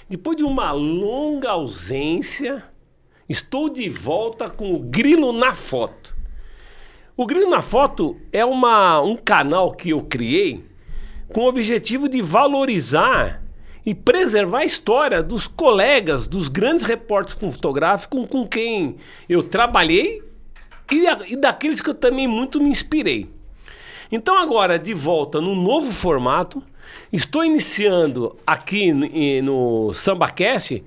Depois de uma longa ausência, estou de volta com o Grilo na Foto. O Grilo na Foto é um canal que eu criei com o objetivo de valorizar e preservar a história dos colegas, dos grandes repórteres fotográficos com quem eu trabalhei e daqueles que eu também muito me inspirei. Então agora, de volta no novo formato, estou iniciando aqui no SambaCast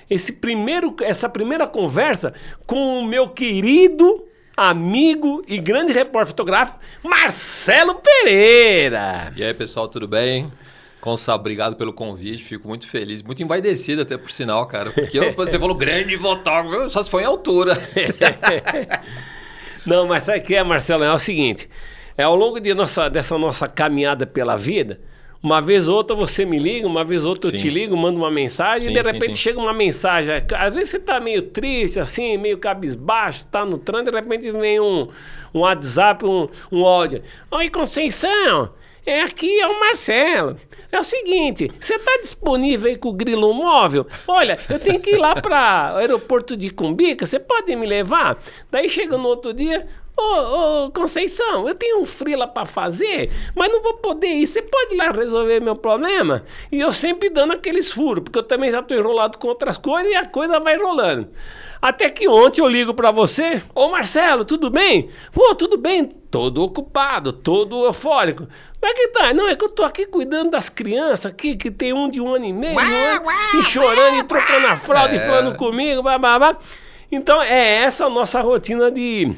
essa primeira conversa com o meu querido amigo e grande repórter fotográfico, Marcelo Pereira. E aí, pessoal, tudo bem? Consa, obrigado pelo convite, fico muito feliz, muito envaidecido até por sinal, cara, porque você falou grande fotógrafo, só se foi em altura. Não, mas sabe o que é, Marcelo? É o seguinte, ao longo dessa nossa caminhada pela vida, uma vez ou outra você me liga, uma vez ou outra eu te ligo, mando uma mensagem, e de repente chega uma mensagem, às vezes você tá meio triste, assim, meio cabisbaixo, tá no trânsito, de repente vem um WhatsApp, um áudio. Oi, Conceição, aqui é o Marcelo. É o seguinte, você tá disponível aí com o Grilo Móvel? Olha, eu tenho que ir lá para o aeroporto de Cumbica, você pode me levar? Daí chega no outro dia, ô Conceição, eu tenho um freela para fazer, mas não vou poder ir, você pode ir lá resolver meu problema? E eu sempre dando aqueles furos, porque eu também já tô enrolado com outras coisas e a coisa vai rolando. Até que ontem eu ligo pra você, ô Marcelo, tudo bem? Pô, tudo bem, todo ocupado, todo eufórico. Como é que tá? Não, é que eu tô aqui cuidando das crianças aqui, que tem um de 1 ano e meio, e chorando e trocando a fralda e falando comigo, babá. Então é essa a nossa rotina de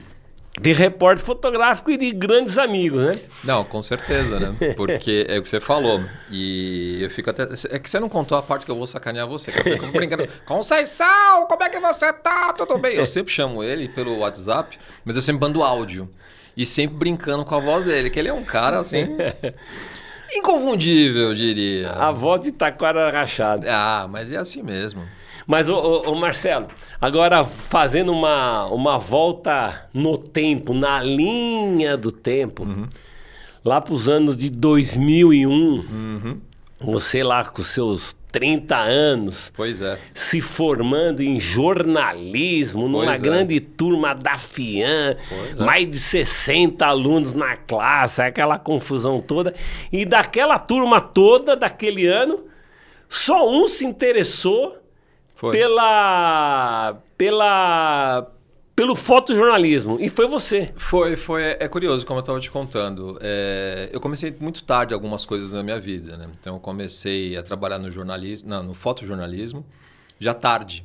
repórter fotográfico e de grandes amigos, né? Não, com certeza, né? Porque é o que você falou. E eu fico até... É que você não contou a parte que eu vou sacanear você. Que eu fico brincando. Conceição, como é que você tá? Tudo bem? Eu sempre chamo ele pelo WhatsApp, mas eu sempre mando áudio. E sempre brincando com a voz dele, que ele é um cara, assim... inconfundível, eu diria. A voz de taquara rachada. Ah, mas é assim mesmo. Mas, ô Marcelo, agora fazendo uma volta no tempo, na linha do tempo, lá para os anos de 2001, você lá com seus 30 anos, pois é, se formando em jornalismo, numa grande turma da FIAM, mais de 60 alunos na classe, aquela confusão toda, e daquela turma toda, daquele ano, só um se interessou pelo fotojornalismo, e foi você. É curioso, como eu estava te contando. Eu comecei muito tarde algumas coisas na minha vida, né? Então eu comecei a trabalhar no fotojornalismo já tarde.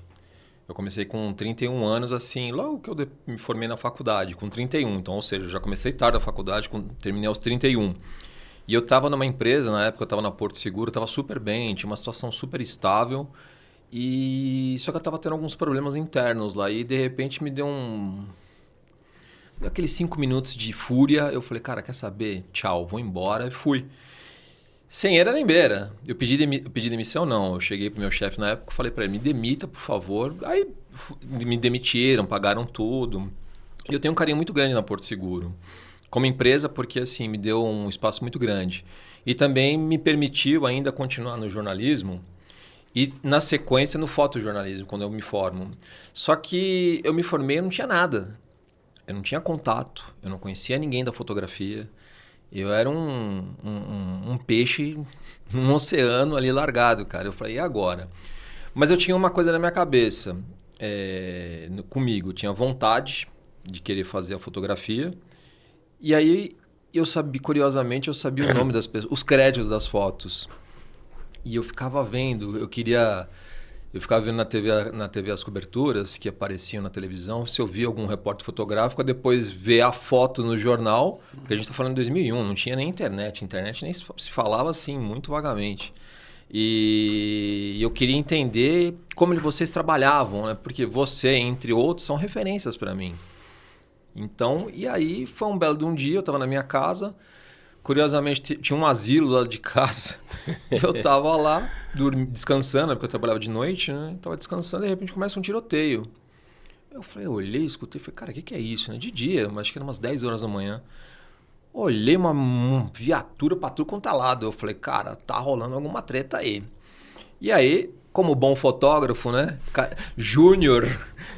Eu comecei com 31 anos, assim, logo que eu me formei na faculdade, com 31. Então, ou seja, eu já comecei tarde a faculdade, terminei aos 31. E eu estava numa empresa, na época eu estava na Porto Seguro, estava super bem, tinha uma situação super estável. Só que eu estava tendo alguns problemas internos lá e de repente me deu aqueles 5 minutos de fúria. Eu falei, cara, quer saber? Tchau, vou embora. E fui. Sem era nem beira. Eu pedi demissão, não. Eu cheguei pro meu chefe na época e falei para ele, me demita, por favor. Aí me demitiram, pagaram tudo. E eu tenho um carinho muito grande na Porto Seguro. Como empresa, porque assim, me deu um espaço muito grande. E também me permitiu ainda continuar no jornalismo. E, na sequência, no fotojornalismo, quando eu me formo. Só que eu me formei e não tinha nada. Eu não tinha contato, eu não conhecia ninguém da fotografia. Eu era um peixe num oceano ali largado, cara. Eu falei, e agora? Mas eu tinha uma coisa na minha cabeça, comigo. Eu tinha vontade de querer fazer a fotografia. E aí, curiosamente, eu sabia o nome das pessoas, os créditos das fotos. E eu ficava vendo, eu ficava vendo na TV as coberturas que apareciam na televisão, se eu via algum repórter fotográfico, depois ver a foto no jornal, porque a gente está falando de 2001, não tinha nem internet nem se falava assim, muito vagamente. E eu queria entender como vocês trabalhavam, né? Porque você, entre outros, são referências para mim. Então, e aí foi um belo de um dia, eu estava na minha casa. Curiosamente, tinha um asilo lá de casa. Eu tava lá, descansando, porque eu trabalhava de noite, né? Tava descansando e de repente começa um tiroteio. Eu olhei, escutei, falei, cara, o que é isso, né? De dia, mas acho que era umas 10 horas da manhã. Olhei uma viatura pra tudo quanto é lado. Eu falei, cara, tá rolando alguma treta aí. E aí, como bom fotógrafo, né? Júnior,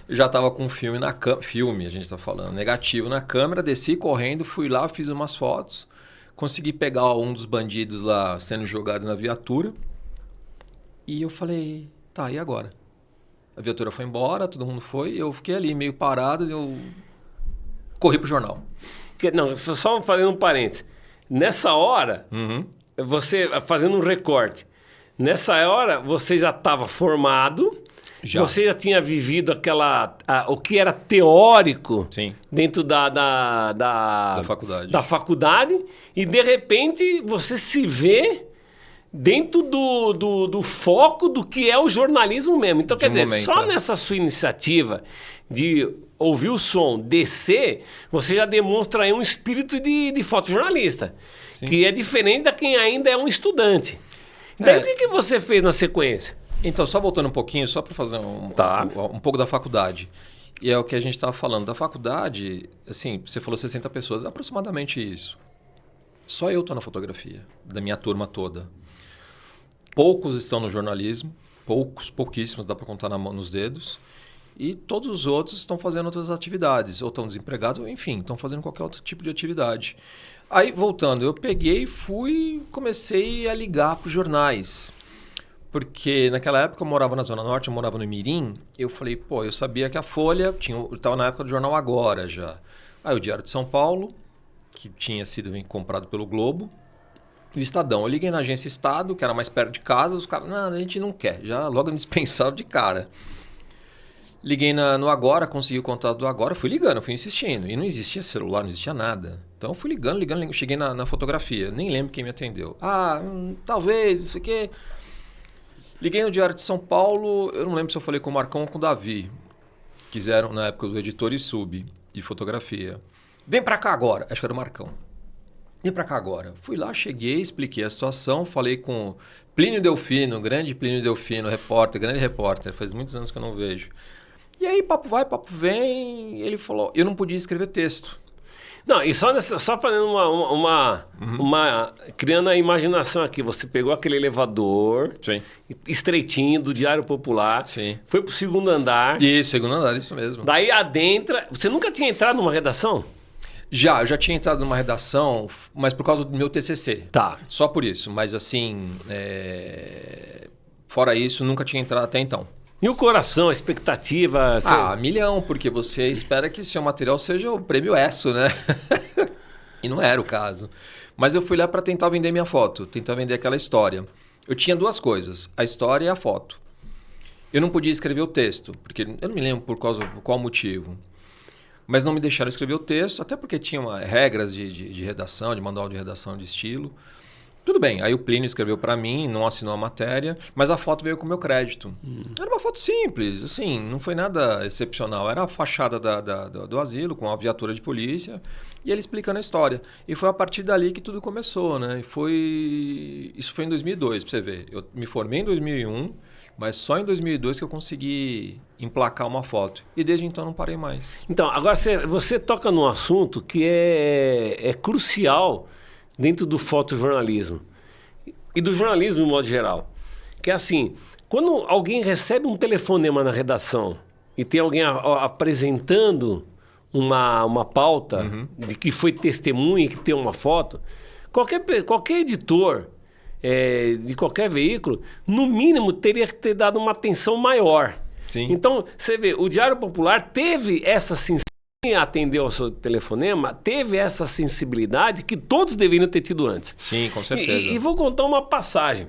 já estava com filme na câmera. Filme, a gente está falando, negativo na câmera. Desci correndo, fui lá, fiz umas fotos. Consegui pegar um dos bandidos lá sendo jogado na viatura. E eu falei, tá, e agora? A viatura foi embora, todo mundo foi. Eu fiquei ali meio parado, eu corri pro jornal. Não, só fazendo um parênteses. Nessa hora, você fazendo um recorte, nessa hora você já estava formado, você já tinha vivido o que era teórico dentro da faculdade, e de repente você se vê dentro do foco do que é o jornalismo mesmo. Então, quer dizer, só nessa sua iniciativa de ouvir o som, descer, você já demonstra aí um espírito de fotojornalista, que é diferente da quem ainda é um estudante. Daí o que você fez na sequência? Então, só voltando um pouquinho, só para fazer um pouco da faculdade. E é o que a gente estava falando. Da faculdade, assim, você falou 60 pessoas, aproximadamente isso. Só eu estou na fotografia, da minha turma toda. Poucos estão no jornalismo, pouquíssimos, dá para contar nos dedos. E todos os outros estão fazendo outras atividades, ou estão desempregados, ou enfim, estão fazendo qualquer outro tipo de atividade. Aí, voltando, eu peguei, comecei a ligar para os jornais. Porque naquela época eu morava na Zona Norte, eu morava no Imirim, eu falei, eu sabia que a Folha, eu estava na época do jornal Agora já. Aí o Diário de São Paulo, que tinha sido comprado pelo Globo, e o Estadão. Eu liguei na agência Estado, que era mais perto de casa, os caras, não, a gente não quer, já logo me dispensaram de cara. Liguei no Agora, consegui o contato do Agora, fui ligando, fui insistindo. E não existia celular, não existia nada. Então eu fui ligando, cheguei na fotografia, nem lembro quem me atendeu. Talvez, isso aqui. Liguei no Diário de São Paulo, eu não lembro se eu falei com o Marcão ou com o Davi, que eram na época do editor e sub de fotografia. Vem pra cá agora, acho que era o Marcão. Vem pra cá agora. Fui lá, cheguei, expliquei a situação, falei com Plínio Delfino, grande Plínio Delfino, grande repórter, faz muitos anos que eu não vejo. E aí, papo vai, papo vem, ele falou, eu não podia escrever texto. Não, e só fazendo criando a imaginação aqui, você pegou aquele elevador estreitinho do Diário Popular, foi pro segundo andar. Isso, segundo andar, isso mesmo. Daí adentra, você nunca tinha entrado numa redação? Eu já tinha entrado numa redação, mas por causa do meu TCC. Tá. Só por isso, mas assim, fora isso, nunca tinha entrado até então. E o coração, a expectativa? Milhão, porque você espera que seu material seja o prêmio ESSO, né? E não era o caso. Mas eu fui lá para tentar vender minha foto, tentar vender aquela história. Eu tinha duas coisas, a história e a foto. Eu não podia escrever o texto, porque eu não me lembro por qual motivo. Mas não me deixaram escrever o texto, até porque tinha regras de redação, de manual de redação de estilo. Tudo bem, aí o Plínio escreveu para mim, não assinou a matéria, mas a foto veio com o meu crédito. Era uma foto simples, assim, não foi nada excepcional. Era a fachada do asilo, com a viatura de polícia, e ele explicando a história. E foi a partir dali que tudo começou, né? Isso foi em 2002, para você ver. Eu me formei em 2001, mas só em 2002 que eu consegui emplacar uma foto. E desde então não parei mais. Então, agora você toca num assunto que é crucial dentro do fotojornalismo e do jornalismo de modo geral. Que é assim, quando alguém recebe um telefonema na redação e tem alguém apresentando uma pauta de que foi testemunha e que tem uma foto, qualquer editor de qualquer veículo, no mínimo, teria que ter dado uma atenção maior. Sim. Então, você vê, o Diário Popular teve essa atendeu ao seu telefonema, teve essa sensibilidade que todos deveriam ter tido antes. Sim, com certeza. E vou contar uma passagem.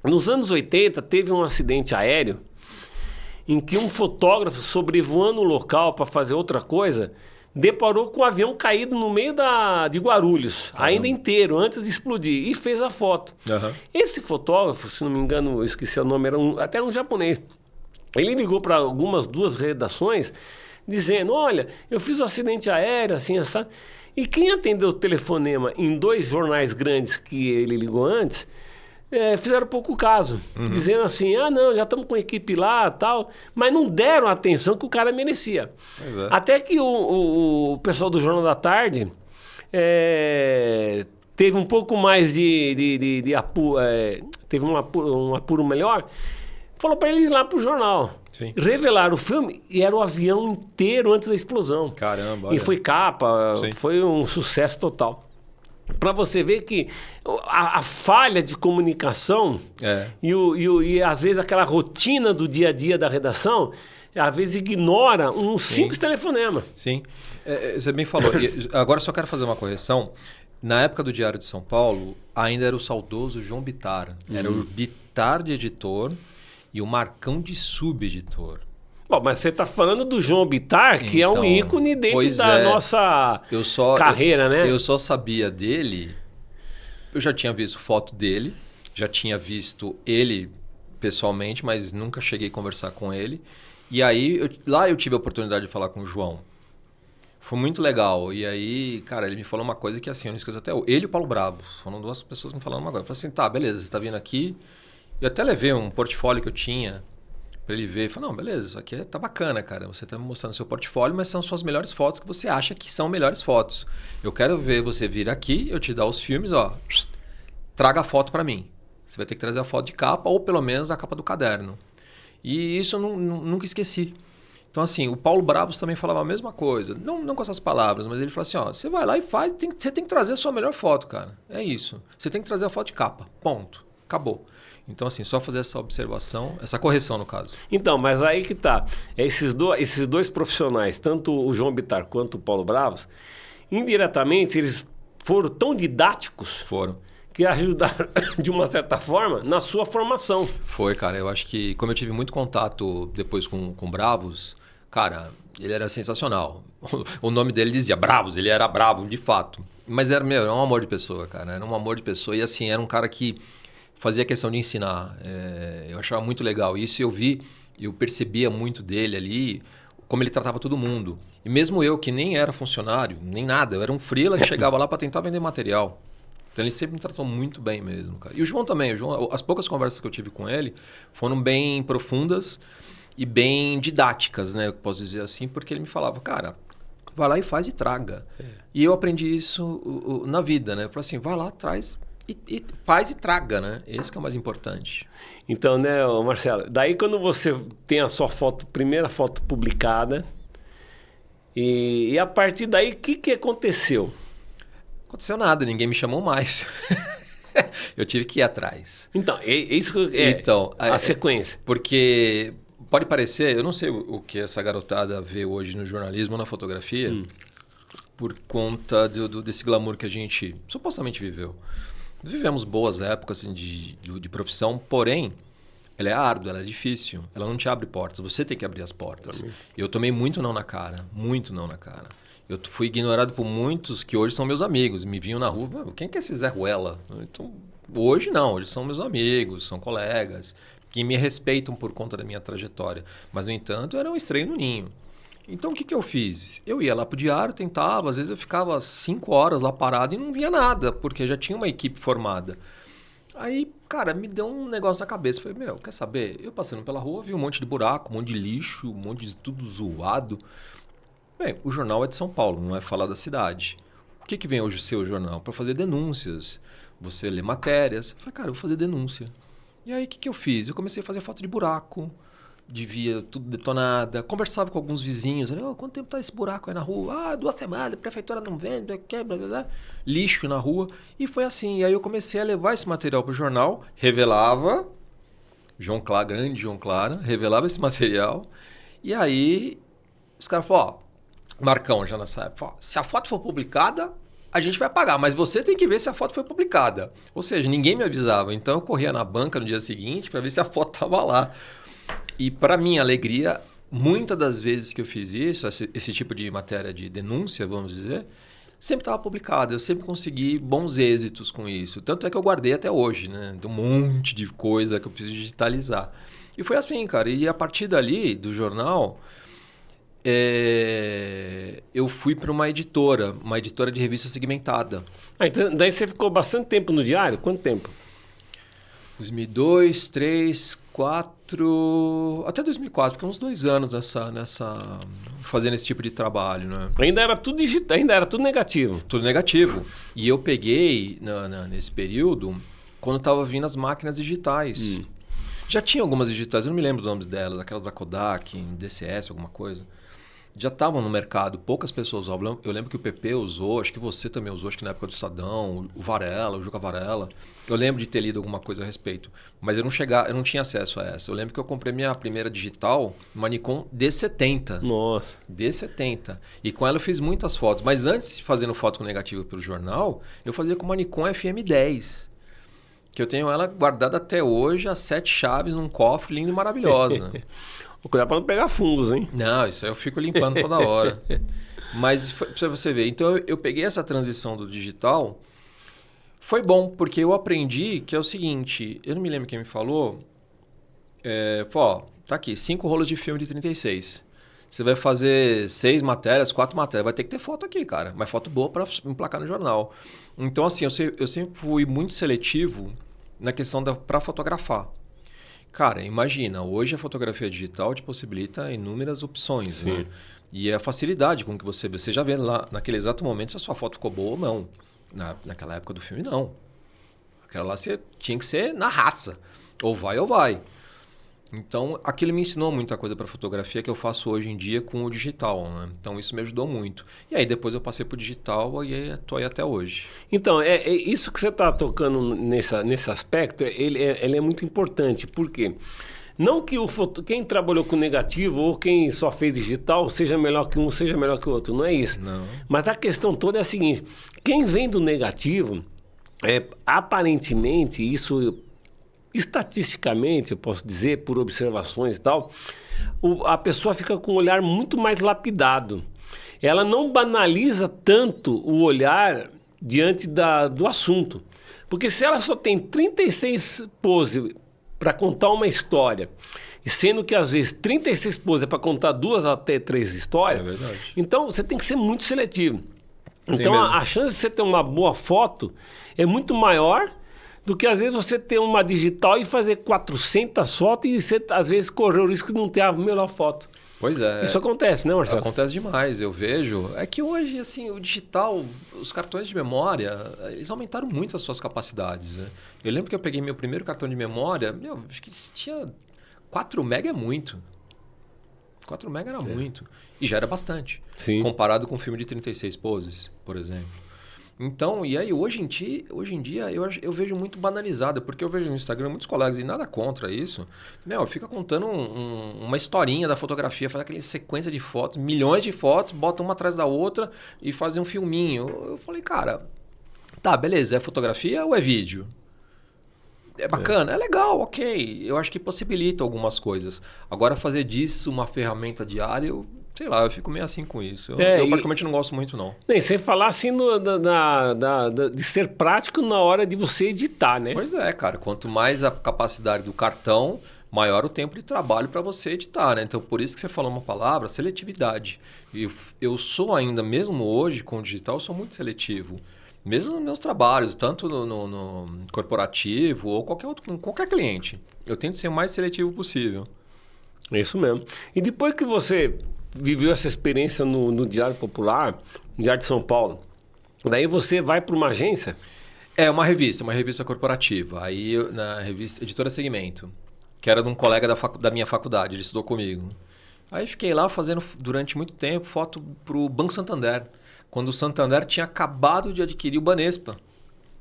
Nos anos 80, teve um acidente aéreo em que um fotógrafo sobrevoando o local para fazer outra coisa, deparou com um avião caído no meio de Guarulhos, ainda inteiro, antes de explodir, e fez a foto. Esse fotógrafo, se não me engano, eu esqueci o nome, era até um japonês. Ele ligou para duas redações, dizendo, olha, eu fiz um acidente aéreo, assim, essa. E quem atendeu o telefonema em 2 jornais grandes que ele ligou antes, fizeram pouco caso. Dizendo assim, não, já estamos com a equipe lá e tal, mas não deram a atenção que o cara merecia. Até que o pessoal do Jornal da Tarde teve um pouco mais de apuro, teve um apuro melhor, falou para ele ir lá pro jornal. Sim. Revelaram o filme e era o avião inteiro antes da explosão. Caramba, olha. E foi capa, Sim. foi um sucesso total. Para você ver que a falha de comunicação e às vezes aquela rotina do dia a dia da redação, às vezes ignora um simples telefonema. Sim, você bem falou. Agora eu só quero fazer uma correção. Na época do Diário de São Paulo, ainda era o saudoso João Bittar. Era o Bittar de editor e o Marcão de subeditor. Bom, mas você está falando do João Bittar, que então, é um ícone dentro da nossa carreira, né? Eu só sabia dele, eu já tinha visto foto dele, já tinha visto ele pessoalmente, mas nunca cheguei a conversar com ele. E aí, lá eu tive a oportunidade de falar com o João. Foi muito legal. E aí, cara, ele me falou uma coisa que assim, eu não esqueço até hoje. Ele e o Paulo Bravos, foram duas pessoas me falando uma coisa. Eu falei assim, tá, beleza, você está vindo aqui. Eu até levei um portfólio que eu tinha para ele ver. Ele falou, não, beleza, isso aqui tá bacana, cara. Você tá me mostrando seu portfólio, mas são suas melhores fotos que você acha que são melhores fotos. Eu quero ver você vir aqui, eu te dar os filmes, ó, traga a foto para mim. Você vai ter que trazer a foto de capa ou pelo menos a capa do caderno. E isso eu nunca esqueci. Então, assim, o Paulo Bravos também falava a mesma coisa. Não com essas palavras, mas ele falou assim, ó, você vai lá e faz, você tem que trazer a sua melhor foto, cara. É isso. Você tem que trazer a foto de capa. Ponto. Acabou. Então, assim, só fazer essa observação, essa correção, no caso. Então, mas aí que tá. Esses dois profissionais, tanto o João Bittar quanto o Paulo Bravos, indiretamente, eles foram tão didáticos... Foram. Que ajudaram, de uma certa forma, na sua formação. Foi, cara. Eu acho que, como eu tive muito contato depois com Bravos, cara, ele era sensacional. O nome dele dizia Bravos, ele era bravo, de fato. Mas era um amor de pessoa, cara. Era um amor de pessoa. E assim, era um cara que fazia questão de ensinar. Eu achava muito legal. Isso eu percebia muito dele ali, como ele tratava todo mundo. E mesmo eu, que nem era funcionário, nem nada, eu era um freela que chegava lá para tentar vender material. Então ele sempre me tratou muito bem mesmo, cara. E o João também. As poucas conversas que eu tive com ele foram bem profundas e bem didáticas, né? Eu posso dizer assim, porque ele me falava, cara, vai lá e faz e traga. E eu aprendi isso na vida, né? Eu falei assim, vai lá, traz e faz e traga, né? Esse que é o mais importante. Então, né, Marcelo, daí quando você tem a sua primeira foto publicada, e a partir daí, o que aconteceu? Aconteceu nada, ninguém me chamou mais. Eu tive que ir atrás. Então, isso é a sequência. Porque pode parecer, eu não sei o que essa garotada vê hoje no jornalismo ou na fotografia, por conta desse glamour que a gente supostamente viveu. Vivemos boas épocas assim, de profissão, porém, ela é árdua, ela é difícil, ela não te abre portas, você tem que abrir as portas. Também. Eu tomei muito não na cara, muito não na cara. Eu fui ignorado por muitos que hoje são meus amigos. Me vinham na rua, quem que é esse Zé Ruela? Então, hoje não, hoje são meus amigos, são colegas, que me respeitam por conta da minha trajetória. Mas, no entanto, eu era um estranho no ninho. Então, o que eu fiz? Eu ia lá pro diário, tentava, às vezes eu ficava 5 horas lá parado e não via nada, porque já tinha uma equipe formada. Aí, cara, me deu um negócio na cabeça. Falei, quer saber? Eu passando pela rua, vi um monte de buraco, um monte de lixo, um monte de tudo zoado. Bem, o jornal é de São Paulo, não é falar da cidade. O que vem hoje ser o jornal? Para fazer denúncias. Você lê matérias. Eu falei, cara, eu vou fazer denúncia. E aí, o que eu fiz? Eu comecei a fazer foto de buraco, de via tudo detonada. Conversava com alguns vizinhos. Quanto tempo tá esse buraco aí na rua? 2 semanas, a prefeitura não vende, blá, blá, blá. Lixo na rua. E foi assim. E aí eu comecei a levar esse material para o jornal, revelava, grande João Clara, revelava esse material. E aí, os caras falaram, Marcão, já nessa época, se a foto for publicada, a gente vai pagar, mas você tem que ver se a foto foi publicada. Ou seja, ninguém me avisava. Então eu corria na banca no dia seguinte para ver se a foto estava lá. E para minha alegria, muitas das vezes que eu fiz isso, esse tipo de matéria de denúncia, vamos dizer, sempre estava publicada. Eu sempre consegui bons êxitos com isso. Tanto é que eu guardei até hoje, né? De um monte de coisa que eu preciso digitalizar. E foi assim, cara. E a partir dali, do jornal... eu fui para uma editora de revista segmentada. Então, daí você ficou bastante tempo no diário? Quanto tempo? 2002, 2003, 2004... Até 2004, fiquei uns 2 anos fazendo esse tipo de trabalho. Né? Ainda era tudo digital, ainda era tudo negativo. Tudo negativo. E eu peguei, nesse período, quando estava vindo as máquinas digitais. Já tinha algumas digitais, eu não me lembro dos nomes delas, aquelas da Kodak, DCS, alguma coisa. Já estavam no mercado, poucas pessoas usavam. Eu lembro que o PP usou, acho que você também usou, acho que na época do Estadão, o Varela, o Juca Varela. Eu lembro de ter lido alguma coisa a respeito, mas eu não tinha acesso a essa. Eu lembro que eu comprei minha primeira digital, uma Nikon D70. Nossa. D70. E com ela eu fiz muitas fotos, mas antes de fazendo foto com negativo pelo jornal, eu fazia com uma Nikon FM10. Que eu tenho ela guardada até hoje, as 7 chaves num cofre, linda e maravilhosa. Cuidado para não pegar fungos, hein? Não, isso aí eu fico limpando toda hora. Mas para você ver, então eu peguei essa transição do digital, foi bom, porque eu aprendi que é o seguinte, eu não me lembro quem me falou, tá aqui, 5 rolos de filme de 36. Você vai fazer 6 matérias, 4 matérias, vai ter que ter foto aqui, cara. Mas foto boa para emplacar no jornal. Então, assim, eu sempre fui muito seletivo na questão para fotografar. Cara, imagina, hoje a fotografia digital te possibilita inúmeras opções, né? E a facilidade com que você vê. Você já vê lá naquele exato momento se a sua foto ficou boa ou não. Naquela época do filme, não. Aquela lá você tinha que ser na raça. Ou vai ou vai. Então, aquilo me ensinou muita coisa para fotografia que eu faço hoje em dia com o digital, né? Então, isso me ajudou muito. E aí, depois eu passei para o digital e estou aí até hoje. Então, isso que você está tocando nesse aspecto, ele é muito importante. Por quê? Não que quem trabalhou com negativo ou quem só fez digital seja melhor que um, seja melhor que o outro. Não é isso. Não. Mas a questão toda é a seguinte. Quem vem do negativo, aparentemente, isso... Estatisticamente, eu posso dizer, por observações e tal, a pessoa fica com um olhar muito mais lapidado. Ela não banaliza tanto o olhar diante do assunto. Porque se ela só tem 36 poses para contar uma história, e sendo que às vezes 36 poses é para contar 2 até 3 histórias, verdade. Então você tem que ser muito seletivo. Então mesmo. a chance de você ter uma boa foto é muito maior do que às vezes você ter uma digital e fazer 400 fotos e você às vezes correr o risco de não ter a melhor foto. Pois é. Isso acontece, né, Marcelo? Acontece demais, eu vejo. É que hoje, assim, o digital, os cartões de memória, eles aumentaram muito as suas capacidades, né? Eu lembro que eu peguei meu primeiro cartão de memória, acho que tinha 4 MB é muito. 4 MB era muito. E já era bastante. Sim. Comparado com um filme de 36 poses, por exemplo. Então, e aí hoje em dia eu vejo muito banalizado, porque eu vejo no Instagram muitos colegas, e nada contra isso, fica contando uma historinha da fotografia, faz aquela sequência de fotos, milhões de fotos, bota uma atrás da outra e faz um filminho. Eu falei, cara, tá, beleza, é fotografia ou é vídeo? É bacana, é legal, ok. Eu acho que possibilita algumas coisas. Agora, fazer disso uma ferramenta diária, sei lá, eu fico meio assim com isso. Eu praticamente não gosto muito, não. Nem sem falar assim de ser prático na hora de você editar, né? Pois é, cara. Quanto mais a capacidade do cartão, maior o tempo de trabalho para você editar, né? Então, por isso que você falou uma palavra, seletividade. E eu sou ainda, mesmo hoje, com o digital, eu sou muito seletivo. Mesmo nos meus trabalhos, tanto no corporativo ou com qualquer cliente. Eu tento ser o mais seletivo possível. É isso mesmo. E depois que você viveu essa experiência no Diário Popular, no Diário de São Paulo, daí você vai para uma agência? É uma revista corporativa. Aí, na revista Editora Segmento, que era de um colega da minha faculdade, ele estudou comigo. Aí fiquei lá fazendo, durante muito tempo, foto para o Banco Santander, quando o Santander tinha acabado de adquirir o Banespa.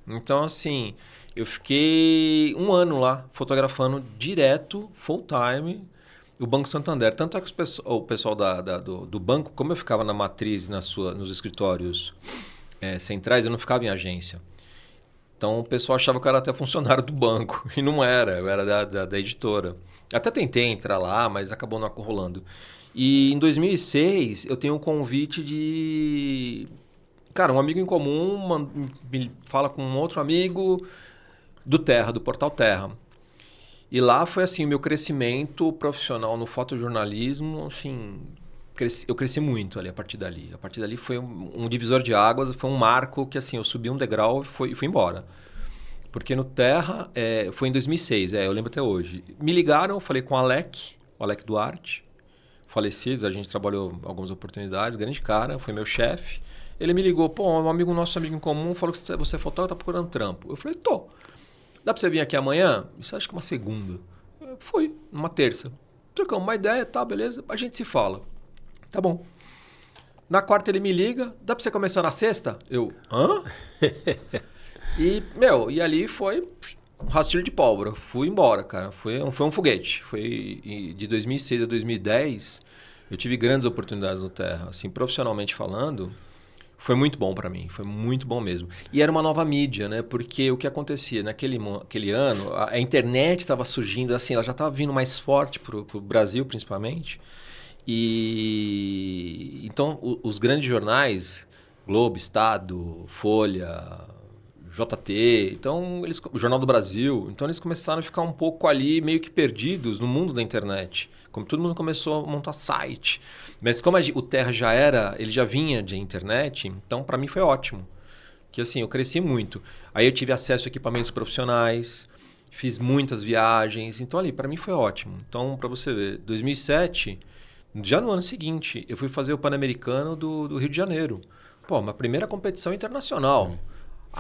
Então, assim, eu fiquei 1 ano lá, fotografando direto, full time, o Banco Santander. Tanto é que o pessoal do banco, como eu ficava na matriz, nos escritórios centrais, eu não ficava em agência. Então, o pessoal achava que eu era até funcionário do banco. E não era, eu era da editora. Até tentei entrar lá, mas acabou não rolando. E em 2006, eu tenho um convite de... Cara, um amigo em comum me fala com um outro amigo do Terra, do Portal Terra. E lá foi assim, o meu crescimento profissional no fotojornalismo, assim... Eu cresci muito ali, a partir dali. A partir dali foi um divisor de águas, foi um marco que assim, eu subi um degrau e fui embora. Porque no Terra, foi em 2006, eu lembro até hoje. Me ligaram, eu falei com o Alec Duarte, falecido, a gente trabalhou algumas oportunidades, grande cara, foi meu chefe. Ele me ligou, nosso amigo em comum, falou que você é fotógrafo, tá procurando trampo. Eu falei, tô. Dá pra você vir aqui amanhã? Isso acho que uma segunda. Eu Fui, numa terça. Trocamos uma ideia, tá, beleza, a gente se fala. Tá bom. Na quarta ele me liga, dá pra você começar na sexta? Eu, hã? E ali foi um rastilho de pólvora. Fui embora, cara. Foi um foguete. Foi de 2006 a 2010, eu tive grandes oportunidades no Terra. Assim, profissionalmente falando, foi muito bom para mim. Foi muito bom mesmo. E era uma nova mídia, né? Porque o que acontecia naquele ano, a internet estava surgindo, assim, ela já estava vindo mais forte pro Brasil, principalmente. E então os grandes jornais, Globo, Estado, Folha, JT, então o Jornal do Brasil, então eles começaram a ficar um pouco ali meio que perdidos no mundo da internet. Como todo mundo começou a montar site. Mas como o Terra ele já vinha de internet, então para mim foi ótimo. Que assim, eu cresci muito. Aí eu tive acesso a equipamentos profissionais, fiz muitas viagens, então ali para mim foi ótimo. Então para você ver, 2007, já no ano seguinte, eu fui fazer o Pan-Americano do Rio de Janeiro. Pô, uma primeira competição internacional.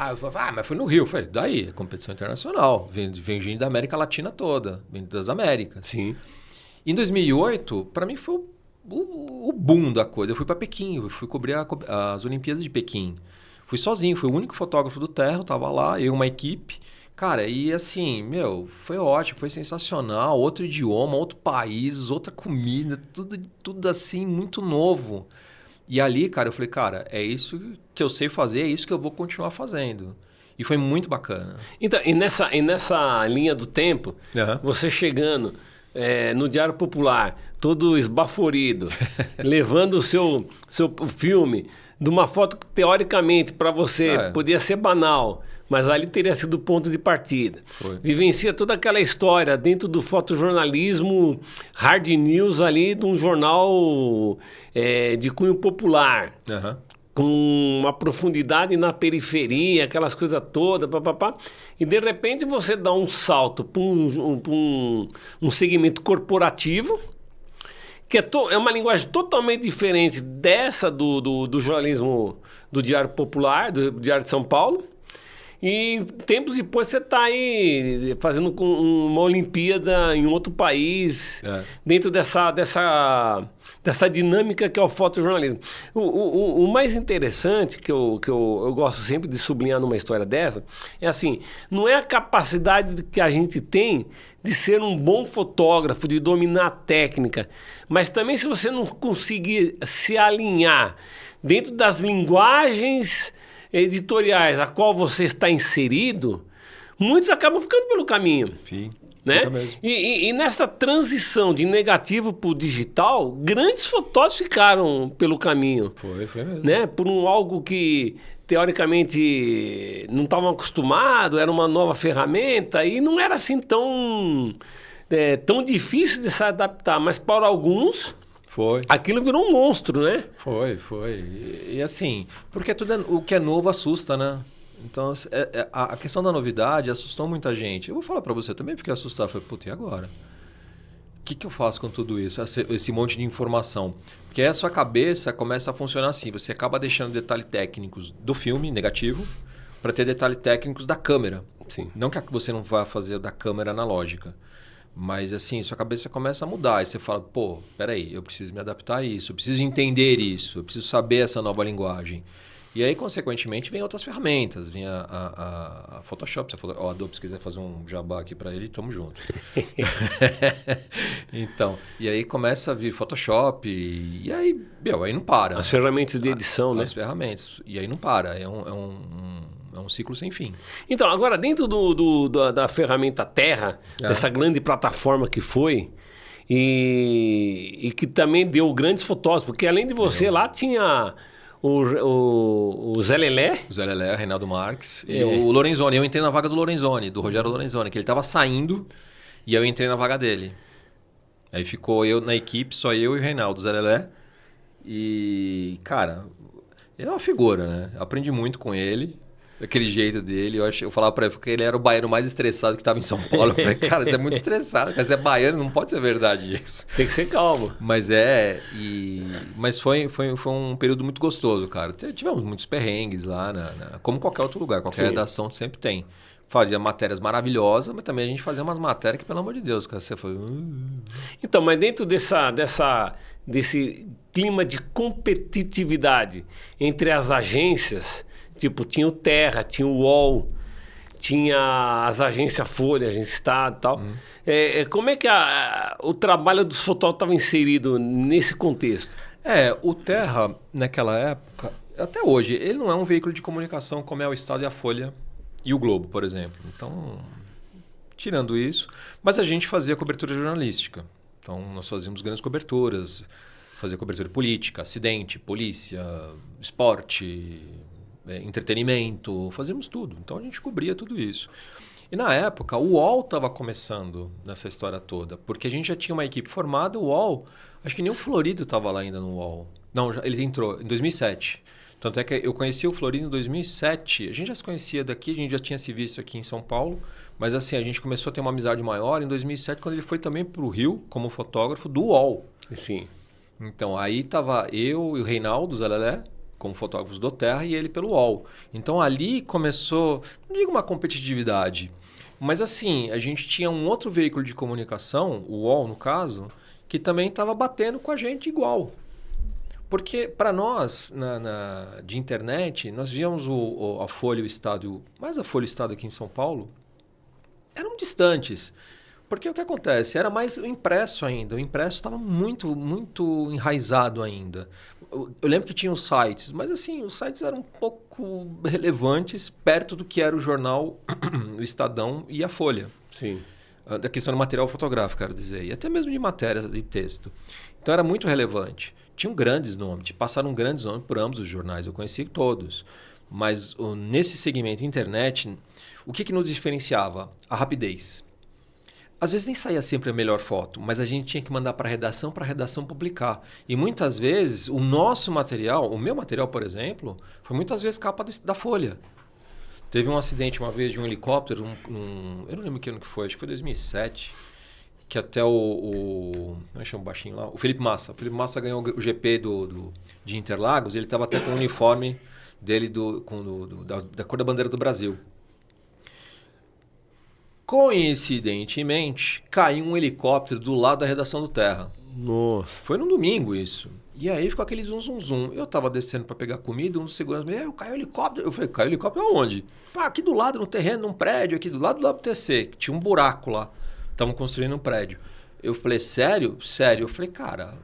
Eu falei, mas foi no Rio. Eu falei, daí, competição internacional. Vem gente da América Latina toda, vem das Américas. Sim. Em 2008, para mim foi o boom da coisa. Eu fui para Pequim, eu fui cobrir as Olimpíadas de Pequim. Fui sozinho, fui o único fotógrafo do Terra, eu tava lá, eu e uma equipe. Cara, e assim, foi ótimo, foi sensacional. Outro idioma, outro país, outra comida, tudo assim, muito novo. E ali, cara, eu falei, cara, é isso que eu sei fazer, é isso que eu vou continuar fazendo. E foi muito bacana. Então, e nessa linha do tempo, você chegando no Diário Popular, todo esbaforido, levando o seu filme de uma foto que, teoricamente, para você podia ser banal, mas ali teria sido o ponto de partida. Vivencia toda aquela história dentro do fotojornalismo hard news ali de um jornal de cunho popular. Com uma profundidade na periferia, aquelas coisas todas, papapá. E de repente você dá um salto para um segmento corporativo, que é uma linguagem totalmente diferente dessa do jornalismo do Diário Popular, do Diário de São Paulo. E tempos depois você está aí fazendo uma Olimpíada em outro país, dentro dessa dinâmica que é o fotojornalismo. O mais interessante, que eu gosto sempre de sublinhar numa história dessa, é assim, não é a capacidade que a gente tem de ser um bom fotógrafo, de dominar a técnica, mas também se você não conseguir se alinhar dentro das linguagens editoriais a qual você está inserido, muitos acabam ficando pelo caminho. Sim, né? E nessa transição de negativo para o digital, grandes fotógrafos ficaram pelo caminho. Foi mesmo. Né? Por algo que, teoricamente, não estavam acostumados, era uma nova ferramenta e não era assim tão difícil de se adaptar. Mas para alguns... aquilo virou um monstro, né? Foi. E assim, porque o que é novo assusta, né? Então, a questão da novidade assustou muita gente. Eu vou falar para você também, porque assustar. Eu falei, puta, e agora? O que eu faço com tudo isso? Esse monte de informação. Porque aí a sua cabeça começa a funcionar assim. Você acaba deixando detalhes técnicos do filme, negativo, para ter detalhes técnicos da câmera. Sim. Não que você não vá fazer da câmera analógica. Mas assim, sua cabeça começa a mudar. Aí você fala, pô, peraí, eu preciso me adaptar a isso, eu preciso entender isso, eu preciso saber essa nova linguagem. E aí, consequentemente, vem outras ferramentas. Vem a Photoshop. O Adobe, se quiser fazer um jabá aqui para ele, tamo junto. Então, e aí começa a vir Photoshop e aí, aí não para. As ferramentas de edição, né? As ferramentas. E aí não para. É um ciclo sem fim. Então, agora, dentro da ferramenta Terra, dessa grande plataforma que foi, e que também deu grandes fotógrafos, porque além de você, lá tinha o Zé Lelé. O Zé Lelé, Reinaldo Marques. E o Lorenzoni. Eu entrei na vaga do Lorenzoni, do Rogério Lorenzoni, que ele estava saindo e eu entrei na vaga dele. Aí ficou eu na equipe, só eu e o Reinaldo, Zé Lelé. E, cara, ele é uma figura, né? Eu aprendi muito com ele. Daquele jeito dele, eu falava pra ele que ele era o baiano mais estressado que estava em São Paulo. Eu falei, cara, você é muito estressado, cara, você é baiano, não pode ser verdade isso. Tem que ser calmo. Mas foi um período muito gostoso, cara. Tivemos muitos perrengues lá, como qualquer outro lugar, qualquer redação sempre tem. fazia matérias maravilhosas, mas também a gente fazia umas matérias que, pelo amor de Deus, cara, você foi... Então, mas dentro desse clima de competitividade entre as agências, tipo, tinha o Terra, tinha o UOL, tinha as agências Folha, agência Estado e tal. Como é que o trabalho dos fotógrafos estava inserido nesse contexto? O Terra, naquela época, até hoje, ele não é um veículo de comunicação como é o Estado e a Folha e o Globo, por exemplo. Então, tirando isso, mas a gente fazia cobertura jornalística. Então, nós fazíamos grandes coberturas, fazia cobertura política, acidente, polícia, esporte, entretenimento, fazíamos tudo. Então, a gente cobria tudo isso. E na época, o UOL estava começando nessa história toda, porque a gente já tinha uma equipe formada, o UOL, acho que nem o Florido estava lá ainda no UOL. Não, ele entrou em 2007. Tanto é que eu conheci o Florido em 2007. A gente já se conhecia daqui, a gente já tinha se visto aqui em São Paulo. Mas assim, a gente começou a ter uma amizade maior em 2007, quando ele foi também para o Rio, como fotógrafo do UOL. Sim. Então, aí estava eu e o Reinaldo Zalelé, como fotógrafos do Terra, e ele pelo UOL. Então, ali começou, não digo uma competitividade, mas assim, a gente tinha um outro veículo de comunicação, o UOL no caso, que também estava batendo com a gente igual. Porque para nós, de internet, nós víamos a Folha e o Estado, mais a Folha e o Estado aqui em São Paulo, eram distantes. Porque o que acontece? Era mais o impresso ainda. O impresso estava muito, muito enraizado ainda. Eu lembro que tinha os sites, mas assim, os sites eram um pouco relevantes perto do que era o jornal, o Estadão e a Folha. Sim. Da questão do material fotográfico, quero dizer. E até mesmo de matérias de texto. Então era muito relevante. Tinham grandes nomes, passaram grandes nomes por ambos os jornais. Eu conheci todos. Mas nesse segmento internet, o que nos diferenciava? A rapidez. Às vezes nem saía sempre a melhor foto, mas a gente tinha que mandar para a redação publicar. E muitas vezes o nosso material, o meu material, por exemplo, foi muitas vezes capa da Folha. Teve um acidente uma vez de um helicóptero, eu não lembro que ano que foi, acho que foi 2007, que até como é que chama o baixinho lá? O Felipe Massa. O Felipe Massa ganhou o GP de Interlagos, ele estava até com o uniforme dele da cor da bandeira do Brasil. Coincidentemente, caiu um helicóptero do lado da redação do Terra. Nossa. Foi no domingo isso. E aí ficou aquele zum. Eu tava descendo para pegar comida, um dos seguranças me disse, caiu helicóptero. Eu falei, caiu helicóptero aonde? Aqui do lado, no terreno, num prédio, aqui do lado do TC. Tinha um buraco lá. Estavam construindo um prédio. Eu falei, sério? Sério. Eu falei, cara,